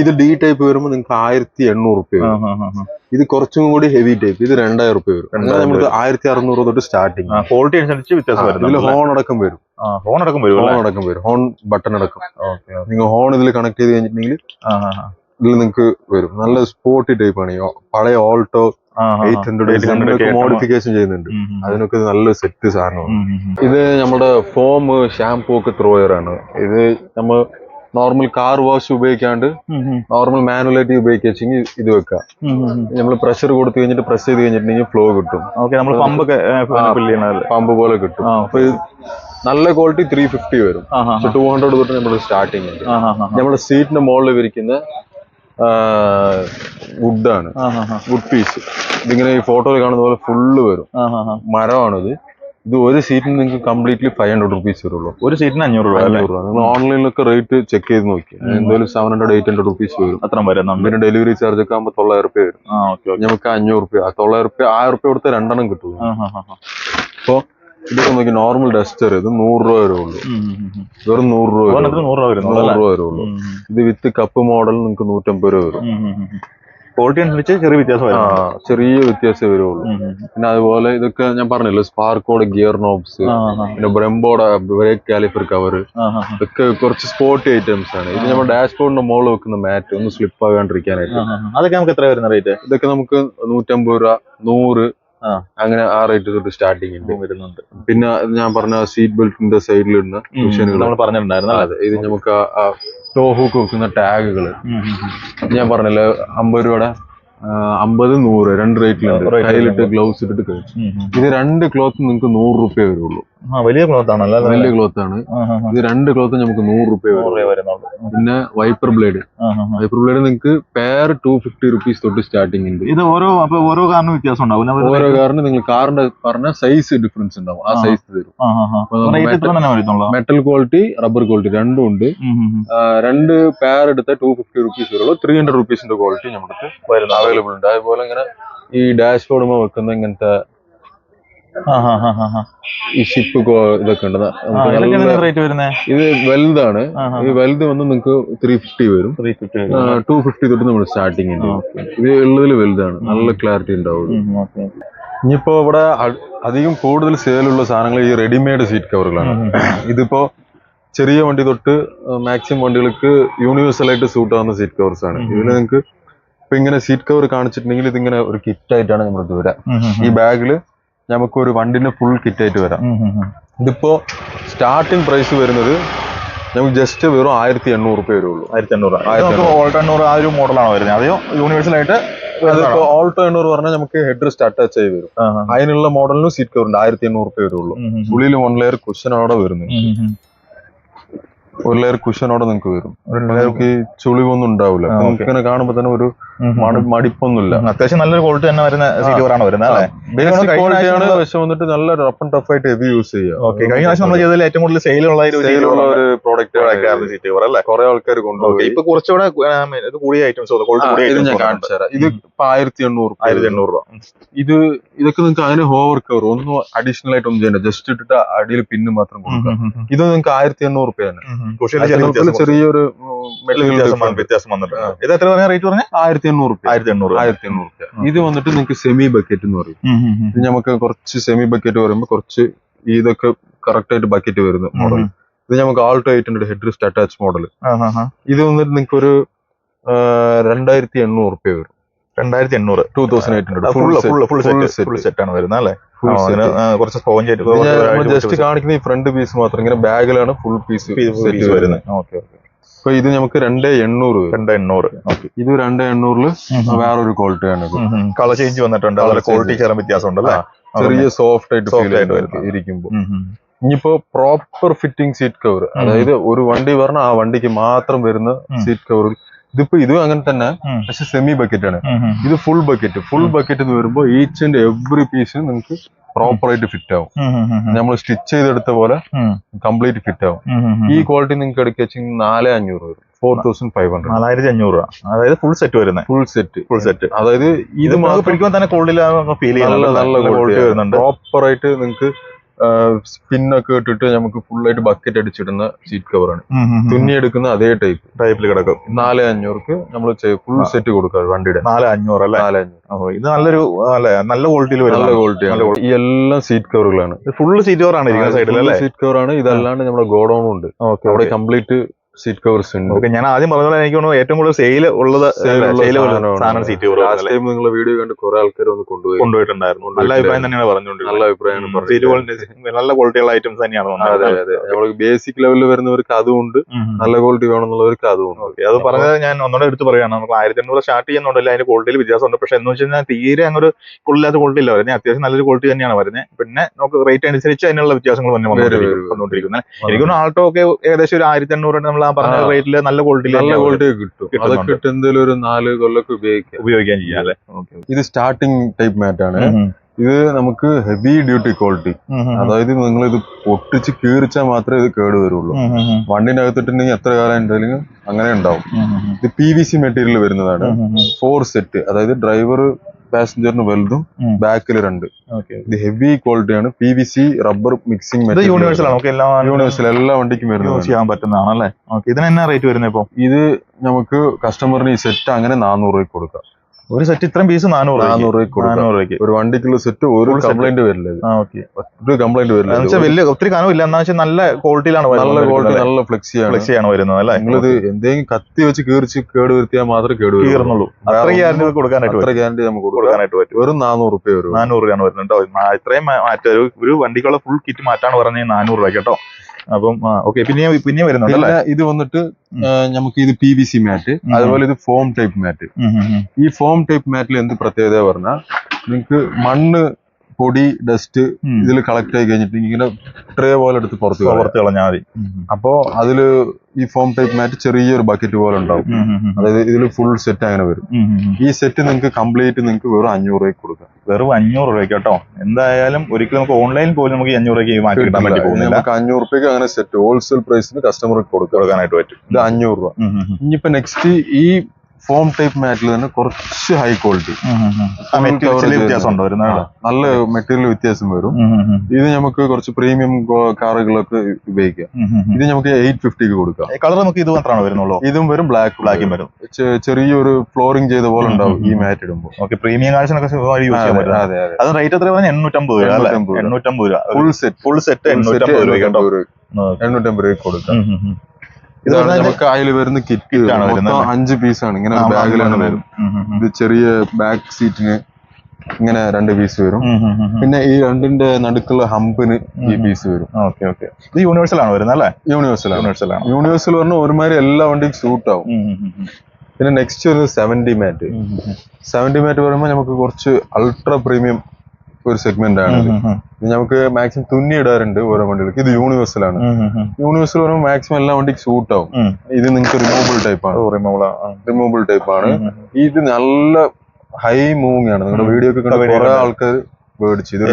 ഇത് D ടൈപ്പ് വരുമ്പോൾ നിങ്ങൾക്ക് 1800 രൂപ വരും. ഇത് കുറച്ചും കൂടി ഹെവി ടൈപ്പ്. ഇത് 2000 രൂപ വരും. നമുക്ക് 1600 തൊട്ട് സ്റ്റാർട്ടിങ്. ക്വാളിറ്റി അനുസരിച്ച് വ്യത്യാസം വരും. ഇതിൽ ഹോൺ അടക്കം വരും. ഹോൺ ബട്ടൺ അടക്കം. നിങ്ങൾ ഹോൺ ഇതിൽ കണക്ട് ചെയ്ത് കഴിഞ്ഞിട്ടുണ്ടെങ്കിൽ ഇതിൽ നിങ്ങൾക്ക് വരും. നല്ല സ്പോർട്ടി ടൈപ്പ് ആണ്. പഴയ ഓൾട്ടോ 800 മോഡിഫിക്കേഷൻ ചെയ്യുന്നുണ്ട്. അതിനൊക്കെ നല്ല സെറ്റ് സാധനമാണ്. ഇത് നമ്മുടെ ഫോം ഷാംപൂ ഒക്കെ ത്രോയർ ആണ്. ഇത് നമ്മൾ നോർമൽ കാർ വാഷ് ഉപയോഗിക്കാണ്ട് നോർമൽ മാനുവലായിട്ട് ഉപയോഗിക്കുകയെങ്കിൽ ഇത് വെക്കാം. നമ്മൾ പ്രഷർ കൊടുത്തു കഴിഞ്ഞിട്ട് പ്രസ് ചെയ്ത് കഴിഞ്ഞിട്ടുണ്ടെങ്കിൽ ഫ്ലോ കിട്ടും. പമ്പ് പോലെ കിട്ടും. അപ്പൊ നല്ല ക്വാളിറ്റി 350 വരും. 200 തൊട്ട് നമ്മുടെ സ്റ്റാർട്ടിങ് ഉണ്ട്. നമ്മുടെ സീറ്റിന്റെ മുകളിൽ വിരിക്കുന്ന വുഡാണ്, വുഡ് പീസ്. ഇതിങ്ങനെ ഈ ഫോട്ടോയിൽ കാണുന്ന പോലെ ഫുള്ള് വരും. മരമാണിത്. ഇത് ഒരു സീറ്റിന് നിങ്ങൾക്ക് കംപ്ലീറ്റ്ലി 500 റുപ്പീസ് വരുള്ളൂ. ഒരു സീറ്റിന് 500 രൂപ. നിങ്ങൾ ഓൺലൈനിലൊക്കെ റേറ്റ് ചെക്ക് ചെയ്ത് നോക്കി. എന്തായാലും 700-800 റുപ്പീസ് വരും. അത്ര വരും. പിന്നെ ഡെലിവറി ചാർജ് ഒക്കെ ആകുമ്പോൾ 900 രൂപ വരും. നമുക്ക് 500 രൂപ, 900 രൂപ, 1000 രൂപ കൊടുത്ത് 2 എണ്ണം കിട്ടും. അപ്പൊ ഇതൊക്കെ നോക്കി നോർമൽ ഡസ്റ്റർ ഇത് 100 രൂപ വരെ ഉള്ളൂ. വെറും 100 രൂപ വരെ ഉള്ളൂ. ഇത് വിത്ത് കപ്പ് മോഡൽ നിങ്ങൾക്ക് 150 രൂപ വരും. ക്വാളിറ്റി അനുസരിച്ച് ചെറിയ വ്യത്യാസം വരുള്ളൂ. പിന്നെ അതുപോലെ ഇതൊക്കെ ഞാൻ പറഞ്ഞല്ലോ, സ്പാർക്കോടെ ഗിയർ നോബ്സ്, പിന്നെ ബ്രെംബോടെ ബ്രേക്ക് കാലിപ്പർ കവർ, ഇതൊക്കെ കുറച്ച് സ്പോർട്ടി ഐറ്റംസ് ആണ്. ഇത് നമ്മുടെ ഡാഷ്ബോർഡിന്റെ മുകളിൽ വെക്കുന്ന മാറ്റ്, ഒന്ന് സ്ലിപ്പ് ആകാണ്ടിരിക്കാനായിട്ട്. അതൊക്കെ നമുക്ക് എത്ര വരുന്ന റേറ്റ്? ഇതൊക്കെ നമുക്ക് 150 രൂപ, 100, അങ്ങനെ ആ റേറ്റ് തൊട്ട് സ്റ്റാർട്ടിങ് വരുന്നുണ്ട്. പിന്നെ ഞാൻ പറഞ്ഞ സീറ്റ് ബെൽറ്റിന്റെ സൈഡിലിടുന്ന നമ്മൾ പറഞ്ഞിട്ടുണ്ടായിരുന്നു. അതെ, ഇത് നമുക്ക് ടോ ഹൂക്ക് വെക്കുന്ന ടാഗുകള് ഞാൻ പറഞ്ഞല്ലോ, 50 രൂപയുടെ 50, 100 2 റേറ്റിലുണ്ട്. കയ്യിലിട്ട് ഗ്ലൗസ് ഇട്ടിട്ട് കഴിച്ചു. ഇത് 2 ക്ലോത്ത് നിങ്ങൾക്ക് 100 രൂപ വരുള്ളൂ. വലിയ ക്ലോത്ത് ആണല്ലോ, വലിയ ക്ലോത്ത് ആണ്. ഇത് 2 ക്ലോത്ത് നമുക്ക് 100 രൂപ വരുന്നുള്ളൂ. പിന്നെ വൈപ്പർ ബ്ലേഡ് നിങ്ങൾക്ക് പെയർ 250 റുപ്പീസ് തൊട്ട് സ്റ്റാർട്ടിംഗ് ഉണ്ട്. ഇത് ഓരോ കാറിനും വ്യത്യാസം ഉണ്ടാവും. ഓരോ കാറിന് നിങ്ങൾ കാറിന്റെ പറഞ്ഞ സൈസ് ഡിഫറൻസ് ഉണ്ടാവും, ആ സൈസ് തരും. മെറ്റൽ ക്വാളിറ്റി റബ്ബർ ക്വാളിറ്റി രണ്ടും ഉണ്ട്. 2 പെയർ എടുത്ത 250 റുപ്പീസ് വരുള്ളൂ. 300 റുപ്പീസിന്റെ ക്വാളിറ്റി നമുക്ക് അവൈലബിൾ ഉണ്ട്. അതുപോലെ ഇങ്ങനെ ഈ ഡാഷ്ബോർഡ് വെക്കുന്ന ഇങ്ങനത്തെ ഈ ഷിപ്പ് ഇതൊക്കെ ഉണ്ട്. ഇത് വലുതാണ്. ഈ വലുത് വന്ന് നിങ്ങൾക്ക് 350 വരും. 250 തൊട്ട് നമ്മൾ സ്റ്റാർട്ടിങ് ഉണ്ട്. ഇത് ഉള്ളതിൽ വലുതാണ്, നല്ല ക്ലാരിറ്റി ഉണ്ടാവും. ഇനിയിപ്പോ ഇവിടെ അധികം കൂടുതൽ സെയിലുള്ള സാധനങ്ങൾ ഈ റെഡിമെയ്ഡ് സീറ്റ് കവറുകളാണ്. ഇതിപ്പോ ചെറിയ വണ്ടി തൊട്ട് മാക്സിമം വണ്ടികൾക്ക് യൂണിവേഴ്സൽ ആയിട്ട് സൂട്ട് ആവുന്ന സീറ്റ് കവേഴ്സ് ആണ്. ഇതിൽ നിങ്ങൾക്ക് ഇപ്പൊ ഇങ്ങനെ സീറ്റ് കവർ കാണിച്ചിട്ടുണ്ടെങ്കിൽ ഇതിങ്ങനെ ഒരു കിറ്റ് ആയിട്ടാണ് നമ്മൾ വരാം. ഈ ബാഗില് നമുക്ക് ഒരു വണ്ടിന്റെ ഫുൾ കിറ്റ് ആയിട്ട് വരാം. ഇതിപ്പോ സ്റ്റാർട്ടിംഗ് പ്രൈസ് വരുന്നത് നമുക്ക് ജസ്റ്റ് വെറും 1800 രൂപ വരുള്ളൂ. 1800 ആ ഒരു മോഡലാണോ വരുന്നത്? അതെയോ യൂണിവേഴ്സൽ ആയിട്ട്? അതിപ്പോ ഓൾട്ടോ 800 പറഞ്ഞാൽ നമുക്ക് ഹെഡ് റെസ്റ്റ് അറ്റാച്ച് ആയി വരും. അതിനുള്ള മോഡലിനും സീറ്റ് കവർ ഉണ്ട്. 1800 രൂപ വരുള്ളൂ. ഉള്ളിൽ 1 ലെയർ കുഷനോടെ വരുന്നു. 1 ലെയർ കുഷനോടെ നിങ്ങൾക്ക് വരും. നിങ്ങൾക്ക് ചുളിവൊന്നും ഉണ്ടാവില്ല. ഇങ്ങനെ കാണുമ്പോ തന്നെ ഒരു മടിപ്പൊന്നുമില്ല. അത്യാവശ്യം നല്ലൊരു ക്വാളിറ്റി തന്നെ വരുന്ന സീറ്റ് കവറാണ് വരുന്നത്. ബേസിക് ക്വാളിറ്റിയാണ്. പക്ഷെ വന്നിട്ട് നല്ല റഫ് ആൻഡ് ടഫ് ആയിട്ട് ഹെവി യൂസ് ചെയ്യാം. കഴിഞ്ഞ പ്രാവശ്യം നമ്മൾ ചെയ്തതിൽ ഏറ്റവും കൂടുതൽ സെയിലുള്ള ഒരു പ്രോഡക്റ്റ് സീറ്റ് കവർ അല്ലേ? കുറെ ആൾക്കാർ കൊണ്ടുപോയി. ഇപ്പൊ കുറച്ചുകൂടെ കൂടിയ ഐറ്റംസ് ഞാൻ കാണിച്ചു തരാം. ഇത് ഇപ്പൊ 1800 രൂപ. ഇതൊക്കെ നിങ്ങൾക്ക് അതിന് ഹോവർ കവർ ഒന്നും അഡീഷണൽ ആയിട്ട് ഒന്നും ചെയ്യണ്ട. ജസ്റ്റ് ഇട്ടിട്ട് അടിയിൽ പിന്ന് മാത്രം കൊടുക്കാം. ഇത് നിങ്ങൾക്ക് 1800 രൂപ തന്നെ. ചെറിയൊരു വ്യത്യാസം വന്നിട്ടുണ്ട്. ഇത് എത്ര പറഞ്ഞ റേറ്റ് പറഞ്ഞ? 1800 രൂപ. ഇത് വന്നിട്ട് നിങ്ങൾക്ക് സെമി ബക്കറ്റ് എന്ന് പറയും. ഇത് നമുക്ക് കുറച്ച് സെമി ബക്കറ്റ് പറയുമ്പോൾ കുറച്ച് ഇതൊക്കെ കറക്റ്റ് ആയിട്ട് ബക്കറ്റ് വരുന്ന മോഡൽ. ഇത് നമുക്ക് Alto 800 head rest attach model. ഇത് വന്നിട്ട് നിങ്ങൾക്ക് ഒരു 2800 രൂപ വരും. 2800 2800 ഫുൾ സെറ്റ് ആണ് വരുന്നത് അല്ലേ? കുറച്ച് ജസ്റ്റ് കാണിക്കുന്ന ഈ ഫ്രണ്ട് പീസ് മാത്രം. ഇങ്ങനെ ബാഗിലാണ് ഫുൾ പീസ് വരുന്നത്. അപ്പൊ ഇത് നമുക്ക് 2800. ഇത് 2800 വേറൊരു ക്വാളിറ്റിയാണ്. കളർ ചേഞ്ച് വന്നിട്ടുണ്ട്. ക്വാളിറ്റി ചെറിയ വ്യത്യാസം ഉണ്ടല്ലേ? ചെറിയ സോഫ്റ്റ് ആയിട്ട് ഇരിക്കുമ്പോ. ഇനിയിപ്പോ പ്രോപ്പർ ഫിറ്റിംഗ് സീറ്റ് കവർ, അതായത് ഒരു വണ്ടി പറഞ്ഞാൽ ആ വണ്ടിക്ക് മാത്രം വരുന്ന സീറ്റ് കവർ. ഇതും അങ്ങനെ തന്നെ, പക്ഷെ സെമി ബക്കറ്റ് ആണ്. ഇത് ഫുൾ ബക്കറ്റ് എന്ന് വരുമ്പോ ഈച്ച് ആൻഡ് എവറി പീസ് നിങ്ങൾക്ക് പ്രോപ്പർ ആയിട്ട് ഫിറ്റ് ആവും. നമ്മൾ സ്റ്റിച്ച് ചെയ്തെടുത്ത പോലെ കംപ്ലീറ്റ് ഫിറ്റ് ആവും. ഈ ക്വാളിറ്റി നിങ്ങൾക്ക് എടുക്കുക 4500 വരും. 4500. 4500 രൂപ. അതായത് ഫുൾ സെറ്റ് വരുന്നത്. ഫുൾ സെറ്റ് അതായത് ഇത് പിടിക്കുമ്പോൾ തന്നെ ഫീൽ ചെയ്യുന്നത് നല്ല ക്വാളിറ്റി വരുന്നുണ്ട്. പ്രോപ്പർ ആയിട്ട് നിങ്ങൾക്ക് സ്പിന്നൊക്കെ ഇട്ടിട്ട് നമുക്ക് ഫുൾ ആയിട്ട് ബക്കറ്റ് അടിച്ചിടുന്ന സീറ്റ് കവറാണ്. തുന്നിയെടുക്കുന്ന അതേ ടൈപ്പിൽ കിടക്കും. 4500 നമ്മൾ ഫുൾ സെറ്റ് കൊടുക്കാം വണ്ടിയുടെ. 4500 അല്ലേ? 4500. ഇത് നല്ലൊരു നല്ല ക്വാളിറ്റിയിൽ വരും. നല്ല ക്വാളിറ്റിയാണ്. ഈ എല്ലാം സീറ്റ് കവറുകളാണ്. ഫുൾ സീറ്റ് കവറാണ് ഇരിക്കുന്ന സൈഡിൽ അല്ലേ? സീറ്റ് കവറാണ്. ഇതല്ലാണ്ട് നമ്മുടെ ഗോഡൌൺ ഉണ്ട്. അവിടെ കംപ്ലീറ്റ് സീറ്റ് കവേഴ്സ് ഉണ്ട്. ഞാൻ ആദ്യം പറഞ്ഞ എനിക്ക് തോന്നുന്നു ഏറ്റവും കൂടുതൽ സെയിൽ ഉള്ളത് സാധനം സീറ്റ് കവർ. ലാസ്റ്റ് ടൈം നിങ്ങൾ വീഡിയോ കണ്ട് കുറെ ആൾക്കാർ ഒന്ന് കൊണ്ടുപോയിട്ടുണ്ടായിരുന്നു. നല്ല അഭിപ്രായം തന്നെയാണ് പറഞ്ഞുകൊണ്ടിരുന്നത്. നല്ല അഭിപ്രായമാണ്. സീറ്റ് ക്വാളിറ്റി നല്ല ക്വാളിറ്റിയുള്ള ഐറ്റംസ് തന്നെയാണ്. അതെ നമ്മൾക്ക് ബേസിക് ലെവലിൽ വരുന്നവർക്ക് അതുകൊണ്ട്, നല്ല ക്വാളിറ്റി വേണമെന്നുള്ളവർക്ക് അതുകൊണ്ട്. അത് പറഞ്ഞത് ഞാൻ ഒന്നുകൂടെ എടുത്ത് പറയുകയാണ്. നമുക്ക് 1800 സ്റ്റാർട്ട് ചെയ്യുന്നുണ്ടല്ലോ, അതിന്റെ ക്വാളിറ്റിയിൽ വ്യത്യാസമുണ്ട്. പക്ഷെ എന്ന് വെച്ച് കഴിഞ്ഞാൽ തീരെ അങ്ങൊരു കൊള്ളില്ലാത്ത ക്വാളിറ്റി ഇല്ല വരുന്നത്. അത്യാവശ്യം നല്ലൊരു ക്വാളിറ്റി തന്നെയാണ് വരുന്നത്. പിന്നെ നമുക്ക് റേറ്റ് അനുസരിച്ച് അതിനുള്ള വ്യത്യാസങ്ങൾ വന്നുകൊണ്ടിരിക്കുന്നത്. എനിക്കൊന്ന് ആൾട്ടോ ഒക്കെ ഏകദേശം ഒരു 1800 നമ്മൾ ആ പറഞ്ഞ റേറ്റില് നല്ല ക്വാളിറ്റി കിട്ടും. അതൊക്കെ ഇട്ട് എന്തെങ്കിലും ഒരു 4 കൊല്ലൊക്കെ ഉപയോഗിക്കാൻ ചെയ്യാം അല്ലെ? ഇത് സ്റ്റാർട്ടിംഗ് ടൈപ്പ് മാറ്റ് ആണ്. ഇത് നമുക്ക് ഹെവി ഡ്യൂട്ടി ക്വാളിറ്റി. അതായത് നിങ്ങൾ ഇത് പൊട്ടിച്ച് കീറിച്ചാൽ മാത്രമേ ഇത് കേട് വരുള്ളൂ. വണ്ടിന്റെ അകത്തിട്ടുണ്ടെങ്കിൽ എത്ര കാലം ഉണ്ടെങ്കിലും അങ്ങനെ ഉണ്ടാവും. ഇത് PVC മെറ്റീരിയൽ വരുന്നതാണ്. 4 സെറ്റ്, അതായത് ഡ്രൈവർ പാസഞ്ചറിന് വലുതും ബാക്കിൽ 2. ഇത് ഹെവി ക്വാളിറ്റിയാണ്. PVC rubber mixing material. Universal എല്ലാ വണ്ടിക്കും വരുന്നത് ചെയ്യാൻ പറ്റുന്നതാണ് അല്ലേ? ഇതിന് എന്നാ റേറ്റ് വരുന്നത് ഇപ്പൊ? ഇത് നമുക്ക് കസ്റ്റമറിന് ഈ സെറ്റ് അങ്ങനെ 400 രൂപയ്ക്ക് കൊടുക്കാം. ഒരു സെറ്റ് ഇത്രയും പീസ് 400 രൂപയ്ക്ക്. ഒരു വണ്ടിക്കുള്ള സെറ്റ് ഒരു കംപ്ലൈന്റ് വരില്ല. ഒരു കംപ്ലൈന്റ് വരില്ല. വലിയ ഒത്തിരി കാലം ഇല്ല. എന്നാ വെച്ചാൽ നല്ല ക്വാളിറ്റിയിലാണ്. നല്ല ക്വാളിറ്റി, നല്ല ഫ്ലെക്സിയാണ് വരുന്നത് അല്ലേ? നിങ്ങളിത് എന്തെങ്കിലും കത്തി വെച്ച് കീറിച്ച് കേട് വരുത്തിയാൽ മാത്രമേ കേടുവരുന്നുള്ളൂ. അത്ര ഗ്യാരണ്ടി നമുക്ക് കൊടുക്കാനായിട്ട് പറ്റും. വെറും 400 രൂപ വരും. 400 രൂപയാണ് വരുന്നുണ്ടോ? ഇത്രയും മാറ്റം ഒരു വണ്ടിക്കുള്ള ഫുൾ കിറ്റ് മാറ്റാണ് പറഞ്ഞത് 400 രൂപ കേട്ടോ. അപ്പം ഓക്കെ, പിന്നെ വരുന്നുണ്ട്. ഇത് വന്നിട്ട് നമുക്ക് ഇത് PVC മാറ്റ്, അതുപോലെ ഇത് ഫോം ടൈപ്പ് മാറ്റ്. ഈ ഫോം ടൈപ്പ് മാറ്റിൽ എന്ത് പ്രത്യേകത പറഞ്ഞാൽ നിങ്ങൾക്ക് മണ്ണ് പൊടി ഡസ്റ്റ് ഇതിൽ കളക്ട് ആയി കഴിഞ്ഞിട്ട് ഇങ്ങനെ ട്രേ പോലെ എടുത്ത് പുറത്ത് കളഞ്ഞാൽ മതി. അപ്പോ അതില് ഈ ഫോം ടൈപ്പ് മാറ്റ് ചെറിയൊരു ബക്കറ്റ് പോലെ ഉണ്ടാവും. അതായത് ഇതിൽ ഫുൾ സെറ്റ് അങ്ങനെ വരും. ഈ സെറ്റ് നിങ്ങൾക്ക് കംപ്ലീറ്റ് നിങ്ങൾക്ക് വെറും 500 രൂപയ്ക്ക് കൊടുക്കാം. വെറും 500 രൂപയ്ക്ക് കേട്ടോ. എന്തായാലും ഒരിക്കലും നമുക്ക് ഓൺലൈനിൽ പോലും നമുക്ക് 500 രൂപയ്ക്ക് മാറ്റി കിട്ടാൻ പറ്റി പോകുന്നില്ല. നമുക്ക് 500 രൂപയ്ക്ക് അങ്ങനെ സെറ്റ് ഹോൾസെയിൽ പ്രൈസിന് കസ്റ്റമർക്ക് കൊടുക്കാനായിട്ട് പറ്റും. ഇത് 500 രൂപ. ഇനിയിപ്പോ നെക്സ്റ്റ് ഈ ഫോം ടൈപ്പ് മാറ്റിൽ തന്നെ കുറച്ച് ഹൈ ക്വാളിറ്റി നല്ല മെറ്റീരിയൽ വ്യത്യാസം വരും. ഇത് നമുക്ക് കുറച്ച് പ്രീമിയം കാറുകളൊക്കെ ഉപയോഗിക്കാം. ഇത് നമുക്ക് 850 കൊടുക്കാം. കളർ നമുക്ക് ഇത് മാത്രമാണ് വരുന്നുള്ളൂ. ഇതും വരും ബ്ലാക്കും വരും. ചെറിയൊരു ഫ്ലോറിംഗ് ചെയ്ത പോലെ ഉണ്ടാവും ഈ മാറ്റ് ഇടുമ്പോൾ. ഓക്കെ, പ്രീമിയം കാഴ്ചനൊക്കെ അത് റേറ്റ് എത്ര പറഞ്ഞാൽ 850 രൂപ. 850 രൂപ ഫുൾ സെറ്റ് 850 രൂപയ്ക്ക് കൊടുക്കാം. ഇതാണ് നമുക്ക് അതിൽ വരുന്ന കിറ്റ്. 5 പീസാണ്. ഇങ്ങനെ ബാഗിലാണ് വരും. ഇത് ചെറിയ ബാക്ക് സീറ്റിന് ഇങ്ങനെ 2 പീസ് വരും. പിന്നെ ഈ രണ്ടിന്റെ നടുക്കുള്ള ഹമ്പിന് ഈ പീസ് വരും. ഇത് യൂണിവേഴ്സൽ ആണ് വരുന്നത് അല്ലേ? യൂണിവേഴ്സൽ പറഞ്ഞാൽ ഒരുമാതിരി എല്ലാ വണ്ടിക്കും സൂട്ട് ആവും. പിന്നെ നെക്സ്റ്റ് വരുന്നത് 70 മാറ്റ്. 70 മാറ്റ് പറയുമ്പോൾ നമുക്ക് കുറച്ച് അൾട്രാ പ്രീമിയം ഒരു സെഗ്മെന്റ് ആണ്. ഇത് നമുക്ക് മാക്സിമം തുന്നി ഇടാറുണ്ട് ഓരോ വണ്ടികൾക്ക്. ഇത് യൂണിവേഴ്സൽ ആണ്. യൂണിവേഴ്സൽ പറയുമ്പോൾ മാക്സിമം എല്ലാ വണ്ടിക്ക് സൂട്ട് ആവും. ഇത് നിങ്ങൾക്ക് റിമൂവബിൾ ടൈപ്പ് ആണ്. ഇത് നല്ല ഹൈ മൂവിങ് ആണ്. നിങ്ങളുടെ വീഡിയോ ഒക്കെ കണ്ട് കുറെ ആൾക്കാർ മേടിച്ചു. ഇത്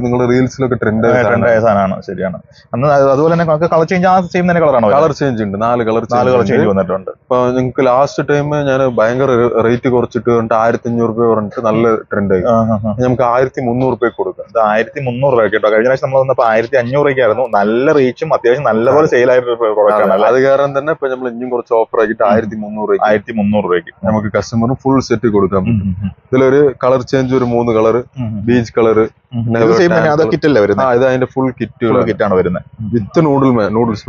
നിങ്ങളുടെ റീൽസിലൊക്കെ ട്രെൻഡ് ആയ സാധനമാണ്. ശരിയാണ്. അതുപോലെ തന്നെ കളർ ചേഞ്ച് തന്നെ കളറാണോ? കളർ ചേഞ്ച് ഉണ്ട്. 4 കളർ ചേഞ്ച് വന്നിട്ടുണ്ട്. ഇപ്പൊ നിങ്ങൾക്ക് ലാസ്റ്റ് ടൈം ഞാൻ ഭയങ്കര റേറ്റ് കുറച്ചിട്ട് 1500 രൂപ പറഞ്ഞിട്ട് നല്ല ട്രെൻഡ് ആയി. നമുക്ക് 1300 രൂപയ്ക്ക് കൊടുക്കാം. ഇത് 1300 രൂപ കേട്ടോ. കഴിഞ്ഞ പ്രാവശ്യം നമ്മൾ വന്നപ്പോൾ 1500 രൂപയ്ക്കായിരുന്നു. നല്ല റീച്ചും അത്യാവശ്യം നല്ലപോലെ സെയിൽ ആയിട്ട് അത് കാരണം തന്നെ ഇപ്പൊ നമ്മൾ ഇനിയും കുറച്ച് ഓഫർ ആക്കിയിട്ട് 1300 രൂപയ്ക്ക് നമുക്ക് കസ്റ്റമറിന് ഫുൾ സെറ്റ് കൊടുക്കാൻ പറ്റും. ഇതിലൊരു കളർ ചേഞ്ച് ഒരു 3 കളർ, ബീച്ച് കളർ. ഇത് അതിന്റെ ഫുൾ കിറ്റാണ് വരുന്നത് വിത്ത് നൂഡിൽസ്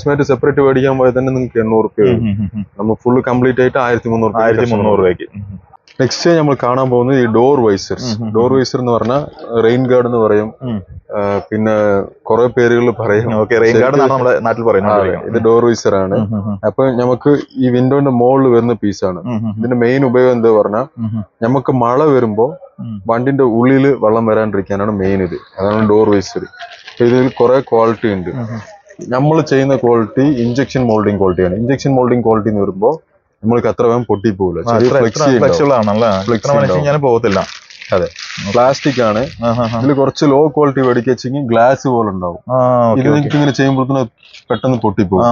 മാറ്റ് സെപ്പറേറ്റ് മേടിക്കാൻ പോയാൽ തന്നെ നിങ്ങൾക്ക് 800 രൂപ വരും. നമ്മൾ ഫുൾ കംപ്ലീറ്റ് ആയിട്ട് 1300 രൂപയ്ക്ക്. നെക്സ്റ്റ് നമ്മൾ കാണാൻ പോകുന്നത് ഈ ഡോർ വൈസേഴ്സ്. ഡോർ വൈസർ എന്ന് പറഞ്ഞാൽ റെയിൻ ഗാർഡ് എന്ന് പറയും. പിന്നെ കുറെ പേരുകൾ പറയും. നമ്മുടെ നാട്ടിൽ പറയുന്നത് ഇത് ഡോർ വൈസർ ആണ്. അപ്പൊ നമുക്ക് ഈ വിൻഡോന്റെ മുകളിൽ വരുന്ന പീസാണ്. ഇതിന്റെ മെയിൻ ഉപയോഗം എന്താ പറഞ്ഞാൽ നമുക്ക് മഴ വരുമ്പോ വണ്ടിന്റെ ഉള്ളിൽ വെള്ളം വരാണ്ടിരിക്കാനാണ് മെയിൻ ഇത്. അതാണ് ഡോർ വൈസർ. ഇതിൽ കുറെ ക്വാളിറ്റി ഉണ്ട്. നമ്മൾ ചെയ്യുന്ന ക്വാളിറ്റി ഇഞ്ചക്ഷൻ മോൾഡിംഗ് ക്വാളിറ്റിയാണ്. ഇഞ്ചക്ഷൻ മോൾഡിംഗ് ക്വാളിറ്റി എന്ന് വരുമ്പോൾ നമ്മൾക്ക് അത്ര വേഗം പൊട്ടിപ്പോകില്ല. പോകത്തില്ല. അതെ, പ്ലാസ്റ്റിക് ആണ്. ഇതിൽ കുറച്ച് ലോ ക്വാളിറ്റി മേടിക്കെങ്കിൽ ഗ്ലാസ് പോലെ ഉണ്ടാവും. ഇത് നിങ്ങൾക്ക് ഇങ്ങനെ ചെയ്യുമ്പോഴത്തേന് പെട്ടെന്ന് പൊട്ടിപ്പോകും.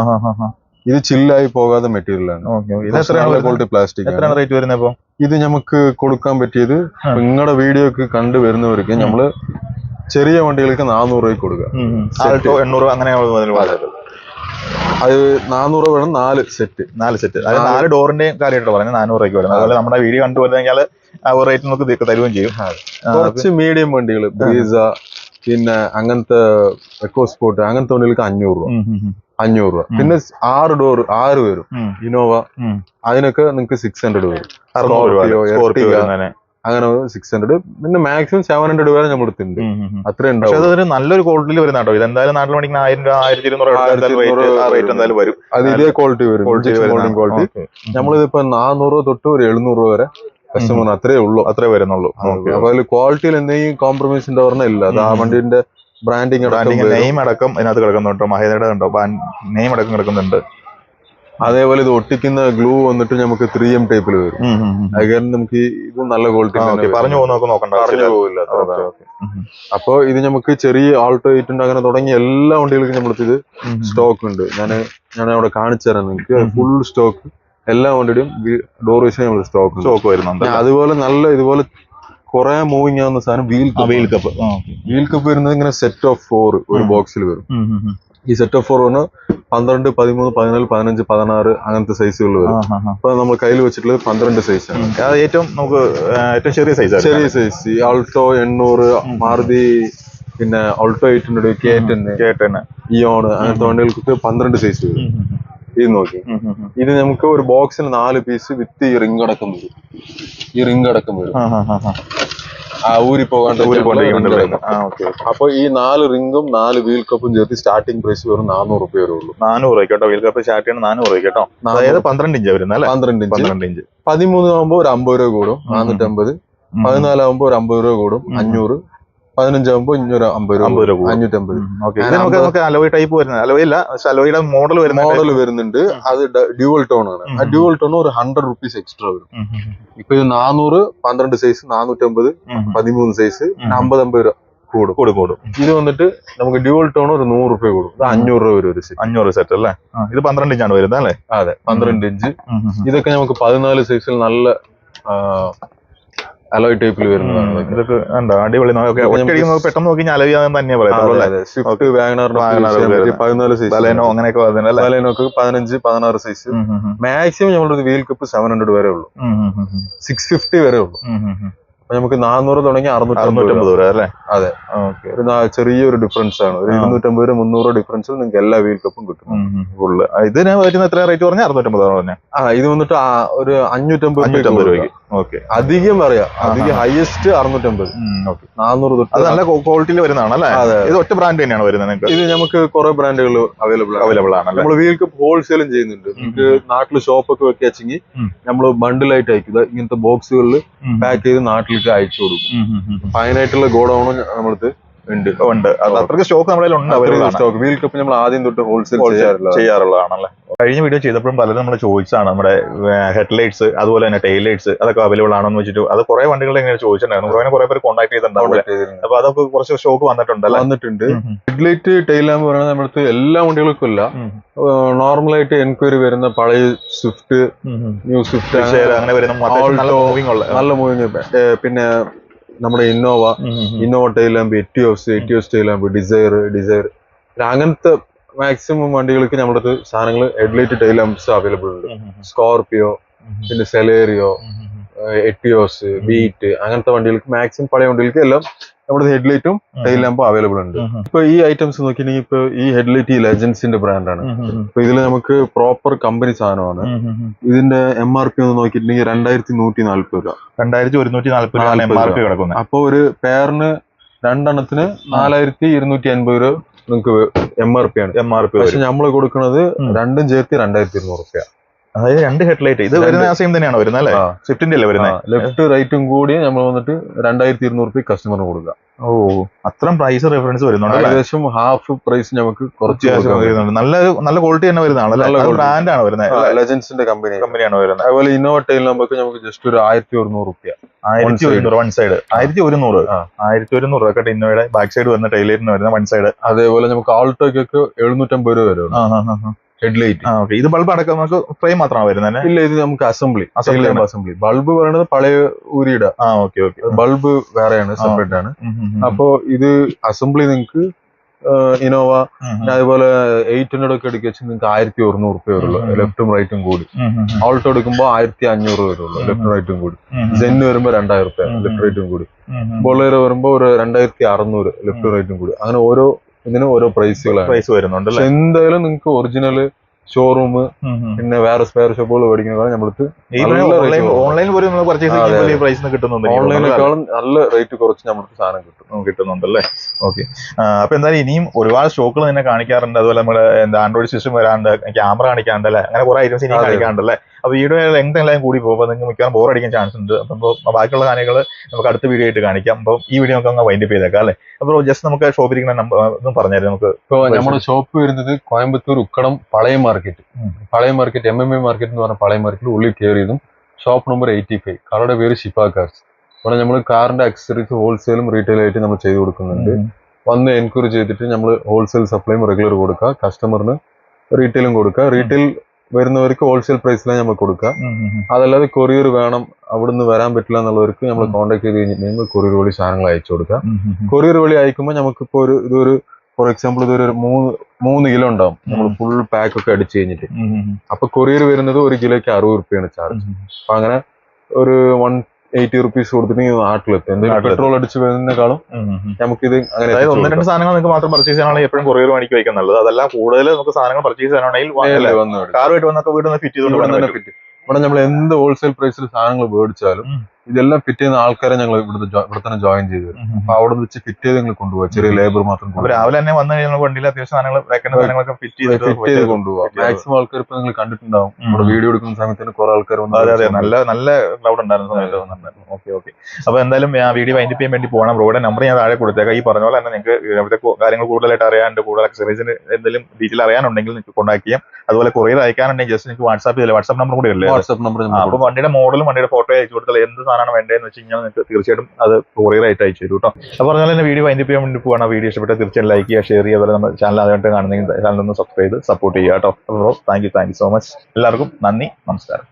ഇത് ചില്ലായി പോകാതെ മെറ്റീരിയൽ ആണ്. Quality plastic. ഇത് നമുക്ക് കൊടുക്കാൻ പറ്റിയത് നിങ്ങളുടെ വീഡിയോക്ക് കണ്ടു വരുന്നവർക്ക് നമ്മള് ചെറിയ വണ്ടികൾക്ക് 400 രൂപയ്ക്ക് കൊടുക്കാം. 800 അങ്ങനെ അത് 400 രൂപ വേണം. 4 സെറ്റ്. 4 ഡോറിന്റെയും കാര്യമായിട്ട് പറഞ്ഞു 400 രൂപയ്ക്ക് വരുന്നത്. അതുപോലെ നമ്മുടെ വീഡിയോ കണ്ടുപോയി ആ റേറ്റ് നമുക്ക് തരുകയും ചെയ്യും. കുറച്ച് മീഡിയം വണ്ടികൾ ബ്രീസ, പിന്നെ അങ്ങനത്തെ എക്കോ സ്പോർട്ട് അങ്ങനത്തെ വണ്ടികൾക്ക് 500 രൂപ. പിന്നെ 6 ഡോർ 6 വരും. ഇനോവ അതിനൊക്കെ നിങ്ങൾക്ക് 600 വരും. അങ്ങനെ 600. പിന്നെ മാക്സിമം 700 വരെ നമ്മൾ എടുത്തിട്ടുണ്ട്. അത്രയും ഉണ്ടാവും. നല്ലൊരു ക്വാളിറ്റിയിൽ വരുന്ന കേട്ടോ. ഇതെന്തായാലും നാട്ടിൽ മേടിക്കുന്ന 1000 രൂപ 1200 റേറ്റ് എന്തായാലും വരും. അത് ഇതേ ക്വാളിറ്റി വരും. ക്വാളിറ്റി നമ്മളിതിപ്പോ 400 തൊട്ട് ഒരു 700 രൂപ വരെ കസ്റ്റമറിന് അത്രേ വരുന്നുള്ളൂ. അപ്പൊ അതിൽ ക്വാളിറ്റിയിൽ എന്തെങ്കിലും കോംപ്രമൈസ് ഉണ്ടോ പറഞ്ഞാൽ ഇല്ല. അത് ആ വണ്ടിന്റെ ബ്രാൻഡിങ് നെയിം അടക്കം ഇതിനകത്ത് കിടക്കുന്നുണ്ടോ, മഹേന്ദ്രയുടെ ഉണ്ടോ നെയിം അടക്കം കിടക്കുന്നുണ്ട്. അതേപോലെ ഇത് ഒട്ടിക്കുന്ന ഗ്ലൂ വന്നിട്ട് നമുക്ക് 3M ടൈപ്പിൽ വരും. അത് കാരണം നമുക്ക് ഇത് നല്ല ക്വാളിറ്റി പറഞ്ഞു പോകില്ല. അപ്പൊ ഇത് നമുക്ക് ചെറിയ ആൾട്ടോ 8 അങ്ങനെ തുടങ്ങിയ എല്ലാ വണ്ടികൾക്കും നമ്മൾക്ക് ഇത് സ്റ്റോക്ക് ഉണ്ട്. ഞാൻ അവിടെ കാണിച്ചു തരാം നിങ്ങൾക്ക്. ഫുൾ സ്റ്റോക്ക് എല്ലാ വണ്ടിയുടെയും ഡോർ വൈസ് നമ്മൾ സ്റ്റോക്ക് വരുന്നുണ്ട്. അതുപോലെ നല്ല ഇതുപോലെ കുറെ മൂവിങ് ആവുന്ന സാധനം വീൽ കപ്പ് വരുന്നത് ഇങ്ങനെ സെറ്റ് ഓഫ് 4 ഒരു ബോക്സിൽ വരും. ഈ സെറ്റ് ഓഫ് 4 പറഞ്ഞാൽ 12, 13, 14, 15, 16 അങ്ങനത്തെ സൈസുകൾ വരും. അപ്പൊ നമ്മൾ കയ്യിൽ വെച്ചിട്ടുള്ളത് 12 സൈസാണ്. ഏറ്റവും ചെറിയ സൈസ് ഈ ആൾട്ടോ 800, മാരുതി, പിന്നെ ആൾട്ടോ 800, K10, ഇയോൺ അങ്ങനത്തെ വണ്ടികൾക്ക് 12 സൈസ് വരും. ഇത് നോക്കി, ഇത് നമുക്ക് ഒരു ബോക്സിന് 4 പീസ് വിത്ത് ഈ റിംഗ് അടക്കം വരും. ഊരി പോകാണ്ട്. അപ്പൊ ഈ 4 റിംഗും 4 വീൽ കപ്പും ചേർത്ത് സ്റ്റാർട്ടിംഗ് പ്രൈസ് വെറും 400 രൂപ വരുള്ളൂ. 400 രൂപ കേട്ടോ. വീൽ കപ്പ് സ്റ്റാർട്ട് ചെയ്യണം 400 രൂപ കേട്ടോ. അതായത് 12 ഇഞ്ച് വരുന്നത്. 12 ഇഞ്ച്. 13 ആകുമ്പോൾ ഒരു 50 രൂപ കൂടും, 450. 14 ആകുമ്പോൾ ഒരു 50 രൂപ കൂടും, 500. 15 ആകുമ്പോൾ 550 രൂപ 550. നമുക്ക് അലോയ് ടൈപ്പ് വരുന്നത് അലോയ് അല്ല അലോയുടെ മോഡൽ വരുന്നുണ്ട്. അത് ഡ്യുവൽ ടോൺ ആണ്. ആ ഡ്യുവൽ ടോൺ ഒരു 100 റുപ്പീസ് എക്സ്ട്രാ വരും. ഇപ്പൊ ഇത് 400 12 സൈസ് 450 13 സൈസ് 50 രൂപ കൂടും. ഇത് വന്നിട്ട് നമുക്ക് ഡ്യുവൽ ടോൺ ഒരു 100 രൂപ കൂടും. ഇത് 500 രൂപ വരും ഒരു സെറ്റ്. 500 സെറ്റ് അല്ലേ? ഇത് 12 ഇഞ്ചാണ് വരുന്നത് അല്ലേ? അതെ, 12 ഇഞ്ച്. ഇതൊക്കെ നമുക്ക് 14 സൈസിൽ നല്ല അലോയ് ടൈപ്പിൽ വരുന്നതാണ്. ഇതൊക്കെ അടിപൊളി. പെട്ടെന്ന് നോക്കി അലോയ് തന്നെ പറയാം. സ്വിഫ്റ്റ്, വാഗണർ 14 സൈസ്, ബലേനോ അങ്ങനെയൊക്കെ 15 16 സൈസ്. മാക്സിമം നമ്മുടെ വീൽ കപ്പ് 700 വരെ ഉള്ളൂ, 650 വരെ ഉള്ളൂ. നമുക്ക് 400 തുടങ്ങി 650 രൂപ അല്ലേ? അതെ, ഒരു ചെറിയൊരു ഡിഫറൻസ് ആണ്. ഒരു 250 രൂപ 300 ഡിഫറൻസിൽ നിങ്ങൾക്ക് എല്ലാ വീൽ കപ്പും കിട്ടും. ഇതിന് വരുന്ന എത്ര റേറ്റ് പറഞ്ഞാൽ 650 പറഞ്ഞ? ഇത് വന്നിട്ട് ഒരു 550 രൂപയ്ക്ക്. അധികം പറയാം, അധികം ഹയസ്റ്റ് 650, 400 തൊട്ട്. അത് നല്ല ക്വാളിറ്റിയിൽ വരുന്നതാണ് അല്ലേ? ഇത് ഒറ്റ ബ്രാൻഡ് തന്നെയാണ് വരുന്നത്? ഇത് നമുക്ക് കുറെ ബ്രാൻഡുകൾ അവൈലബിൾ ആണ്. നമ്മൾ വീൽ കപ്പ് ഹോൾസെയിലും ചെയ്യുന്നുണ്ട്. നിങ്ങൾക്ക് നാട്ടില് ഷോപ്പൊക്കെ വെക്കാച്ചെങ്കിൽ നമ്മൾ ബണ്ടിലായിട്ട് അയക്കുക. ഇങ്ങനത്തെ ബോക്സുകളിൽ പാക്ക് ചെയ്ത് നാട്ടിലേക്ക് അയച്ചു കൊടുക്കും. അതിനായിട്ടുള്ള ഗോഡൌണും നമ്മളടുത്ത് ഉണ്ട്. അത്രയ്ക്ക് സ്റ്റോക്ക് നമ്മുടെ ഉണ്ട്. വീൽ കപ്പ് നമ്മൾ ആദ്യം തൊട്ട് ഹോൾസെയിൽ ചെയ്യാറുള്ളതാണല്ലേ? കഴിഞ്ഞ വീഡിയോ ചെയ്തപ്പോഴും പലരും നമ്മൾ ചോദിച്ചാണ് നമ്മുടെ ഹെഡ്ലൈറ്റ്സ് അതുപോലെ തന്നെ ടെയിൽ ലൈറ്റ്സ് അതൊക്കെ അവൈലബിൾ ആണോ എന്ന് വെച്ചിട്ട്. അത് കുറെ വണ്ടികൾ ഇങ്ങനെ ചോദിച്ചിട്ടുണ്ടായിരുന്നു. കുറെ പേര് കോൺടാക്ട് ചെയ്തിട്ടുണ്ടാവും. അപ്പൊ അതൊക്കെ കുറച്ച് സ്റ്റോക്ക് വന്നിട്ടുണ്ട്. ഹെഡ്ലൈറ്റ് ടെയിൽ ലാമ്പ് പറയുന്നത് നമ്മുടെ എല്ലാ വണ്ടികൾക്കും ഇല്ല. നോർമലായിട്ട് എൻക്വയറി വരുന്ന പഴയ സ്വിഫ്റ്റ്, ന്യൂ സ്വിഫ്റ്റ് അങ്ങനെ വരുന്ന നല്ല മൂവിങ്, പിന്നെ നമ്മുടെ Innova tail lamp, Etios tail lamp, Dzire അങ്ങനത്തെ മാക്സിമം വണ്ടികൾക്ക് നമ്മുടെ സാധനങ്ങൾ ഹെഡ്ലൈറ്റ് ടെയിൽ ലാമ്പ്സ് അവൈലബിൾ ഉണ്ട്. സ്കോർപിയോ, പിന്നെ സെലേറിയോ, എറ്റിയോസ്, ബീറ്റ് അങ്ങനത്തെ വണ്ടികൾക്ക് മാക്സിമം പഴയ വണ്ടികൾക്ക് എല്ലാം നമ്മുടെ ഹെഡ്ലൈറ്റും ടെയിൽ ലാമ്പും അവൈലബിൾ ഉണ്ട്. ഇപ്പൊ ഈ ഐറ്റംസ് നോക്കിയിട്ടുണ്ടെങ്കിൽ ഇപ്പൊ ഈ ഹെഡ്ലൈറ്റ് ഈ ലെജൻസിന്റെ ബ്രാൻഡാണ്. ഇപ്പൊ ഇതിൽ നമുക്ക് പ്രോപ്പർ കമ്പനി സാധനമാണ്. ഇതിന്റെ MRP ഒന്ന് നോക്കിയിട്ടുണ്ടെങ്കിൽ 2140 രൂപ. 2140 കിടക്കുന്നത്. അപ്പൊ ഒരു പെയറിന് 2 എണ്ണത്തിന് 4250 രൂപ നിങ്ങൾക്ക് MRP ആണ്. പക്ഷെ നമ്മള് കൊടുക്കുന്നത് രണ്ടും ചേർത്ത് 2200 രൂപ. അതായത് 2 ഹെഡ്ലൈറ്റ്. ഇത് വരുന്ന സെയിം തന്നെയാണ് വരുന്നത് അല്ലേ? സ്വിഫ്റ്റിന്റെ അല്ലേ വരുന്നത്? ലെഫ്റ്റ് റൈറ്റും കൂടി നമ്മൾ വന്നിട്ട് 2200 രൂപ കസ്റ്റമറിന് കൊടുക്കുക. അത്രയും പ്രൈസ് റെഫറൻസ് വരുന്നുണ്ട്. ഏകദേശം ഹാഫ് പ്രൈസ് നമുക്ക് കുറച്ച് നല്ല ക്വാളിറ്റി തന്നെ വരുന്നതാണ്. ബ്രാൻഡ് ആണ് വരുന്നത്, ലെജൻസിന്റെ കമ്പനിയാണ് വരുന്നത്. അതുപോലെ ഇന്നോവ ടെയിൽ നമുക്ക് ജസ്റ്റ് ഒരു 1100 രൂപ. 1100 വൺ സൈഡ്. 1100 രൂപ ഇന്നോയുടെ ബാക്ക് സൈഡ് വരുന്ന ടൈലറിന് വരുന്ന വൺ സൈഡ്. അതേപോലെ നമുക്ക് ആൾട്ടോയ്ക്കൊക്കെ 750 രൂപ വരെ ഹെഡ്ലൈറ്റ്. ഇത് ബൾബ് അടക്കം നമുക്ക് ഫ്രെയിം മാത്രമാണ് വരുന്നത്? ഇല്ല, ഇത് നമുക്ക് അസംബ്ലി. ബൾബ് പറയുന്നത് പഴയ ഊരിയുടെ ബൾബ് വേറെയാണ്, സെപ്പറേറ്റ് ആണ്. അപ്പോ ഇത് അസംബ്ലി നിങ്ങൾക്ക് ഇന്നോവ അതേപോലെ 800 ഒക്കെ എടുക്കുക വെച്ചാൽ നിങ്ങൾക്ക് 1100 രൂപ വരുള്ളൂ, ലെഫ്റ്റും റൈറ്റും കൂടി. ഓൾട്ടോ എടുക്കുമ്പോൾ 1500 വരുള്ളൂ, ലെഫ്റ്റും റൈറ്റും കൂടി. ജെന്ന് വരുമ്പോ 2000 രൂപ ലെഫ്റ്റ് റൈറ്റും കൂടി. ബൊളേറോ വരുമ്പോ ഒരു 2600 ലെഫ്റ്റും റൈറ്റും കൂടി. അങ്ങനെ ഓരോ ഇതിനും ഓരോ പ്രൈസ് വരുന്നുണ്ട്. എന്തായാലും നിങ്ങൾക്ക് ഒറിജിനൽ ഷോറൂം പിന്നെ വേറെ സ്പെയർ ഷോപ്പുകൾ മേടിക്കുന്നതാണ് നമ്മൾക്ക് ഓൺലൈനേക്കാളും നല്ല റേറ്റ് കുറച്ച് നമുക്ക് സാധനം കിട്ടുന്നുണ്ടല്ലേ? ഓക്കെ. അപ്പൊ എന്തായാലും ഇനിയും ഒരുപാട് സ്റ്റോക്കുകൾ തന്നെ കാണിക്കാറുണ്ട്. അതുപോലെ നമ്മുടെ ആൻഡ്രോയിഡ് സിസ്റ്റം വരാണ്ട്, ക്യാമറ കാണിക്കാണ്ടല്ലേ, അങ്ങനെ കുറെ ഐറ്റംസ് ഇനി കാണിക്കാണ്ടല്ലേ? അപ്പൊ വീഡിയോ ലെങ്ത് എല്ലാം കൂടി പോകുമ്പോൾ നിങ്ങൾക്ക് മിക്കവാറും ബോർ അടിക്കാൻ ചാൻസ് ഉണ്ട്. അപ്പോൾ ബാക്കിയുള്ള കാര്യങ്ങൾ നമുക്ക് അടുത്ത വീഡിയോ ആയിട്ട് കാണിക്കാം. അപ്പോൾ ഈ വീഡിയോ നമുക്ക് വൈൻഡപ്പ് ചെയ്തേക്കാം അല്ലേ? അപ്പോൾ ജസ്റ്റ് നമുക്ക് ഷോപ്പിരിക്കുന്ന നമ്പർ പറഞ്ഞായിരുന്നു. നമുക്ക് ഇപ്പോൾ നമ്മുടെ ഷോപ്പ് വരുന്നത് കോയമ്പത്തൂർ ഉക്കടം പഴയ മാർക്കറ്റ് MMA മാർക്കറ്റ് എന്ന് പറഞ്ഞ പഴയ മാർക്കറ്റിൽ ഉള്ളിൽ കയറിയതും ഷോപ്പ് നമ്പർ 85. കാറുടെ പേര് ഷിഫ കാർസ്. അവിടെ നമ്മൾ കാറിന്റെ അക്സസറീസ് ഹോൾസെയിലും റീറ്റെയിൽ ആയിട്ട് നമ്മൾ ചെയ്ത് കൊടുക്കുന്നുണ്ട്. വന്ന് എൻക്വയറി ചെയ്തിട്ട് നമ്മൾ ഹോൾസെയിൽ സപ്ലൈയും റെഗുലർ കൊടുക്കുക, കസ്റ്റമറിന് റീറ്റെയിലും കൊടുക്കുക. റീറ്റെയിൽ വരുന്നവർക്ക് ഹോൾസെയിൽ പ്രൈസിലാണ് നമ്മൾ കൊടുക്കുക. അതല്ലാതെ കൊറിയർ വേണം, അവിടുന്ന് വരാൻ പറ്റില്ല എന്നുള്ളവർക്ക് നമ്മൾ കോൺടാക്ട് ചെയ്ത് കഴിഞ്ഞിട്ടുണ്ടെങ്കിൽ കൊറിയർ വഴി സാധനങ്ങൾ അയച്ചു കൊടുക്കുക. കൊറിയർ വഴി അയക്കുമ്പോൾ നമുക്കിപ്പോൾ ഇതൊരു ഫോർ എക്സാമ്പിൾ ഇതൊരു 3 കിലോ ഉണ്ടാവും, നമ്മൾ ഫുൾ പാക്ക് ഒക്കെ അടിച്ചു കഴിഞ്ഞിട്ട്. അപ്പൊ കൊറിയർ വരുന്നത് 1 കിലോയ്ക്ക് 60 രൂപയാണ് ചാർജ്. അപ്പൊ അങ്ങനെ ഒരു 180 റുപ്പീസ് കൊടുത്തിട്ട് നാട്ടിലെത്തും. എന്തെങ്കിലും പെട്രോൾ അടിച്ച് വരുന്നതിനേക്കാളും നമുക്കിത് അങ്ങനെ 1-2 സാധനങ്ങൾ നിങ്ങൾക്ക് മാത്രം പർച്ചേസ് ചെയ്യാനാണെങ്കിൽ എപ്പോഴും കൊറിയർ പണിക്ക് വയ്ക്കാൻ നല്ലത്. അതെല്ലാം കൂടുതൽ നമുക്ക് സാധനങ്ങൾ പർച്ചേസ് ചെയ്യാനാണെങ്കിൽ കാറുമായിട്ട് വന്നൊക്കെ വീട് ഫിറ്റ് ചെയ്തോണ്ട് ഇവിടെ നമ്മൾ എന്ത് ഹോൾസെയിൽ പ്രൈസിൽ സാധനങ്ങൾ മേടിച്ചാലും ഇതെല്ലാം ഫിറ്റ് ചെയ്യുന്ന ആൾക്കാരെ ഞങ്ങൾ ഇവിടെ തന്നെ ജോയിൻ ചെയ്തു തരും. അപ്പൊ അവിടെ വെച്ച് ഫിറ്റ് ചെയ്ത് ഞങ്ങൾ കൊണ്ടുപോകാം. ചെറിയ ലേബർ മാത്രം അപ്പൊ രാവിലെ തന്നെ വന്നു കഴിഞ്ഞാൽ വണ്ടിയിൽ അത്യാവശ്യം സാധനങ്ങൾ വെക്കുന്ന സാധനങ്ങളൊക്കെ ഫിറ്റ് ചെയ്ത് കൊണ്ടുപോകാം. മാക്സിമം ആൾക്കാർ ഇപ്പൊ നിങ്ങൾ കണ്ടിട്ടുണ്ടാവും. നമ്മുടെ വീഡിയോ എടുക്കുന്ന സമയത്ത് കുറെ ആൾക്കാർ അതെ അതെ നല്ല ക്രൗഡ് ഉണ്ടായിരുന്ന സമയത്ത്. Okay okay. അപ്പൊ എന്തായാലും ഞാൻ വീഡിയോ വൈൻഡ് ചെയ്യാൻ വേണ്ടി പോകണം. റോഡ് നമ്പർ ഞാൻ താഴെ കൊടുത്തേക്കാം. ഈ പറഞ്ഞ പോലെ തന്നെ നിങ്ങൾക്ക് ഇവിടുത്തെ കാര്യങ്ങൾ കൂടുതലായിട്ട് അറിയാനുണ്ട്, കൂടുതൽ അക്സറീസിന് എന്തെങ്കിലും ഡീറ്റെയിൽ അറിയാനുണ്ടെങ്കിൽ നിങ്ങൾക്ക് കോൺടാക്ട് ചെയ്യാം. അതുപോലെ കൊറിയർ അയക്കാനുണ്ടെങ്കിൽ ജസ്റ്റ് നിങ്ങൾക്ക് വാട്സാപ്പ് നമ്പർ കൂടി അല്ലേ? WhatsApp number. അപ്പൊ വണ്ടിയുടെ മോഡലും വണ്ടിയുടെ ഫോട്ടോ അയച്ചു കൊടുത്താൽ എന്ത് സാധനമാണ് വേണ്ടതെന്ന് വെച്ച് കഴിഞ്ഞാൽ നിങ്ങൾക്ക് തീർച്ചയായിട്ടും അത് കൊറിയർ ആയിട്ട് അയച്ചു തരും കേട്ടോ. അപ്പൊ പറഞ്ഞ പോലെ തന്നെ വീഡിയോ വൈൻഡ് ചെയ്യാൻ വേണ്ടി പോകണം. വീഡിയോ ഇഷ്ടപ്പെട്ടാൽ തീർച്ചയായും ലൈക്ക് ചെയ്യുക, ഷെയർ ചെയ്യുക. അതുപോലെ നമ്മുടെ ചാനൽ ആദ്യമായിട്ട് കാണുന്നെങ്കിൽ ചാനൽ ഒന്ന് സബ്സ്ക്രൈബ് ചെയ്ത് സപ്പോർട്ട് ചെയ്യുക കേട്ടോ. അപ്പോൾ താങ്ക് യു സോ മച്ച്. എല്ലാവർക്കും നന്ദി, നമസ്കാരം.